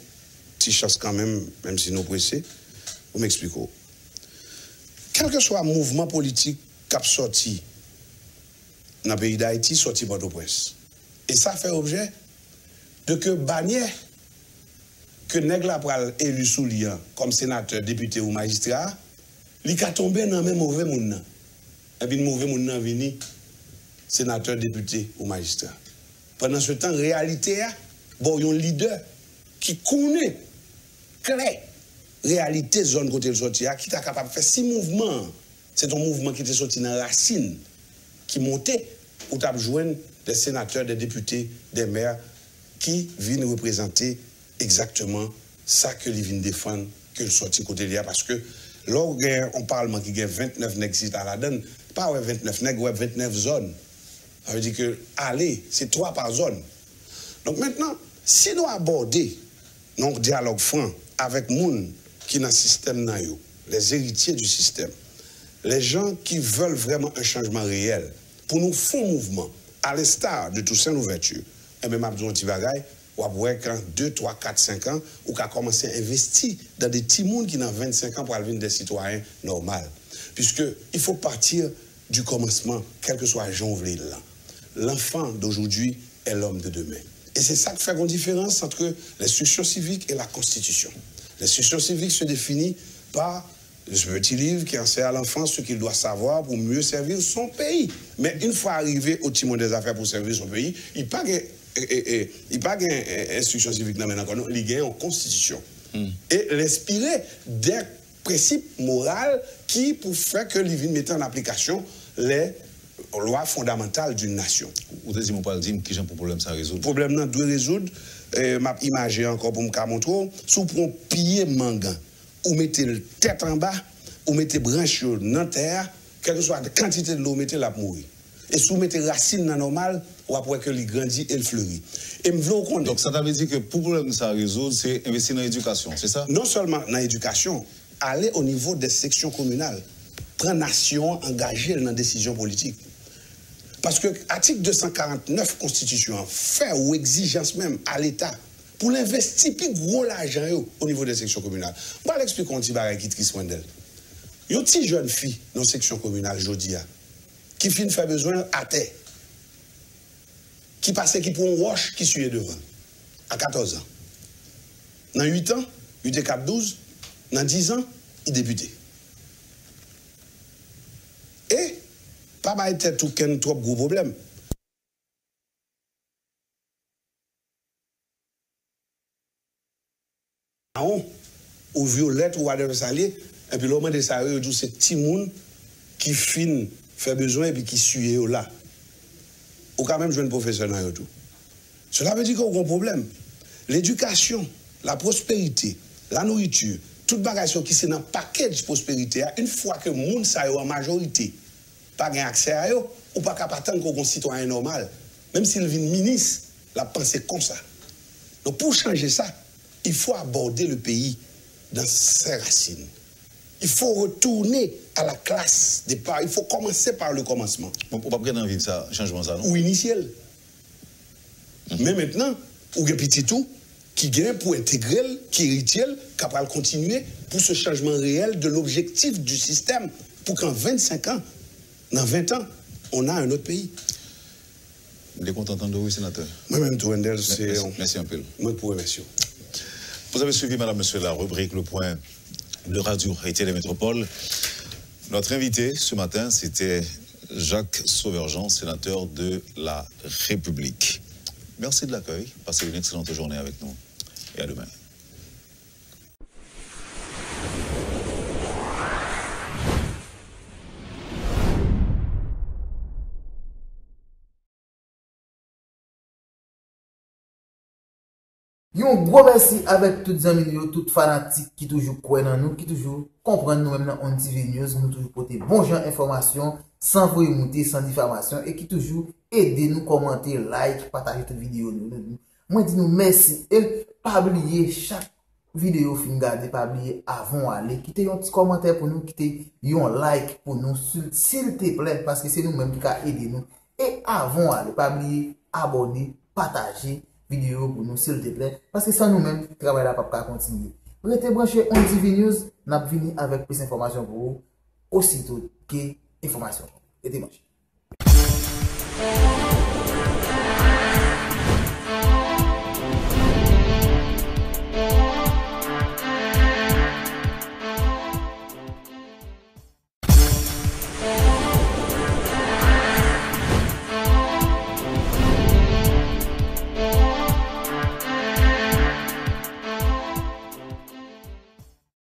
petit chasse quand même si nous pressés, vous m'expliquez. Quel que soit le mouvement politique qui a sorti dans le pays d'Haïti, sorti Port-au-Prince. Et ça fait objet de que Barnier, que Nègla pral élu sous lien comme sénateur, député ou magistrat, il a tombé dans le même mauvais monde. Et puis le mauvais monde est venu sénateur, député ou magistrat. Pendant ce temps, réalité, bon, il y a un leader qui connaît clair réalité zone côté le sorti, qui est capable de faire 6 mouvements. C'est un mouvement qui était sorti dans la racine, qui montait pour joindre des sénateurs, des députés, des maires qui viennent représenter exactement ça que les viennent défendre que le sorti côté là parce que là on parle qui gagne 29 nègres à la donne pas 29 nègres 29 zones ça veut dire que allez c'est 3 par zone donc maintenant si nous aborder donc dialogue franc avec moun qui dans le système les héritiers du système les gens qui veulent vraiment un changement réel pour nous faire mouvement à l'instar de Toussaint Louverture et même Abdou Antibagaï ou après quand 2, 3, 4, 5 ans, ou qu'à commencer à investir dans des petits mondes qui ont 25 ans pour devenir des citoyens normaux. Puisqu'il faut partir du commencement, quel que soit Jean-Vlil. L'enfant d'aujourd'hui est l'homme de demain. Et c'est ça qui fait une différence entre l'instruction civique et la Constitution. L'instruction civique se définit par ce petit livre qui enseigne à l'enfant ce qu'il doit savoir pour mieux servir son pays. Mais une fois arrivé au timon des affaires pour servir son pays, il n'y a pas d'instruction civique, il y a une constitution. Et l'inspirer des principes moraux qui pour faire que les villes mettent en application les lois fondamentales d'une nation. Vous avez dit, mon parle, qui j'ai un problème ça résoudre? Le problème, non, doit résoudre. M'a imagé encore pour me montrer. Si vous prenez pied mangan, ou mettez le tête en bas, ou mettez branche dans terre, quelle que soit la quantité de l'eau, mettez la pour mourir. Et si vous mettez racine dans normal, ou après que il grandit et il fleurit. Et me veut donc ça veut dire que pour le problème ça résoudre, c'est investir dans l'éducation, c'est ça? Non seulement dans l'éducation, aller au niveau des sections communales, prendre nation, engager dans la décision politique. Parce que l'article 249 Constitution fait ou exigence même à l'État pour l'investir plus gros l'argent au niveau des sections communales. Moi, je l'explique un petit bagage qui triste d'elle. Il y a une petite jeune fille dans la section communale, Jodia, qui finit faire besoin à terre. Qui passe, qui prend une roche qui suit devant. À 14 ans. Dans 8 ans, il était 4-12. Dans 10 ans, il est député. Et, pas mal tête tout trop gros problème. ou violette ou whatever ça et puis l'homme de ça tout c'est petit monde qui fin fait besoin et puis qui suit là. Ou quand même jeune professeur dans tout. Cela veut dire qu'on a un problème. L'éducation, la prospérité, la nourriture, toute bagage qui c'est dans le package prospérité, une fois que le monde ça en majorité pas accès à eux, ou pas capable d'attendre qu'on citoyen normal, même s'il vient ministre, la pensée comme ça. Donc pour changer ça, il faut aborder le pays dans ses racines. Il faut retourner à la classe départ. Il faut commencer par le commencement. On ne peut pas prendre envie de ça, changement ça, non? Ou initial. Mais maintenant, ou un petit tout qui gagne pour intégrer, qui héritier, capable de continuer pour ce changement réel de l'objectif du système, pour qu'en 25 ans, dans 20 ans, on a un autre pays. Vous êtes content de vous, sénateur? Moi-même, tout, Wendel, c'est... Merci un peu. Moi, pour remercier. Vous avez suivi, madame, monsieur, la rubrique Le Point de Radio Haïti et Métropole. Notre invité ce matin, c'était Jacques Sauverjean, sénateur de la République. Merci de l'accueil. Passez une excellente journée avec nous. Et à demain. Un gros merci avec toutes les amis, toutes fanatiques qui toujours croient dans nous, qui toujours comprennent nous-mêmes dans On TV News, nous toujours porter bon genre d'informations, sans vous monter, sans diffamation, et qui toujours aider nous, commenter, like, partager toute vidéo. Moi, dis nous merci. Et pas oublier chaque vidéo fin garder, pas oublier avant aller, quittez un petit commentaire pour nous, quittez un like pour nous, s'il te plaît, parce que c'est nous-mêmes qui allons aider nous. Et avant aller, pas oublier abonner, partager vidéo pour nous, s'il te plaît, parce que sans nous-mêmes, le travail là pas continuer. Vous êtes branché On TV News, nous allons venir avec plus d'informations pour vous, aussitôt que information. Et branché.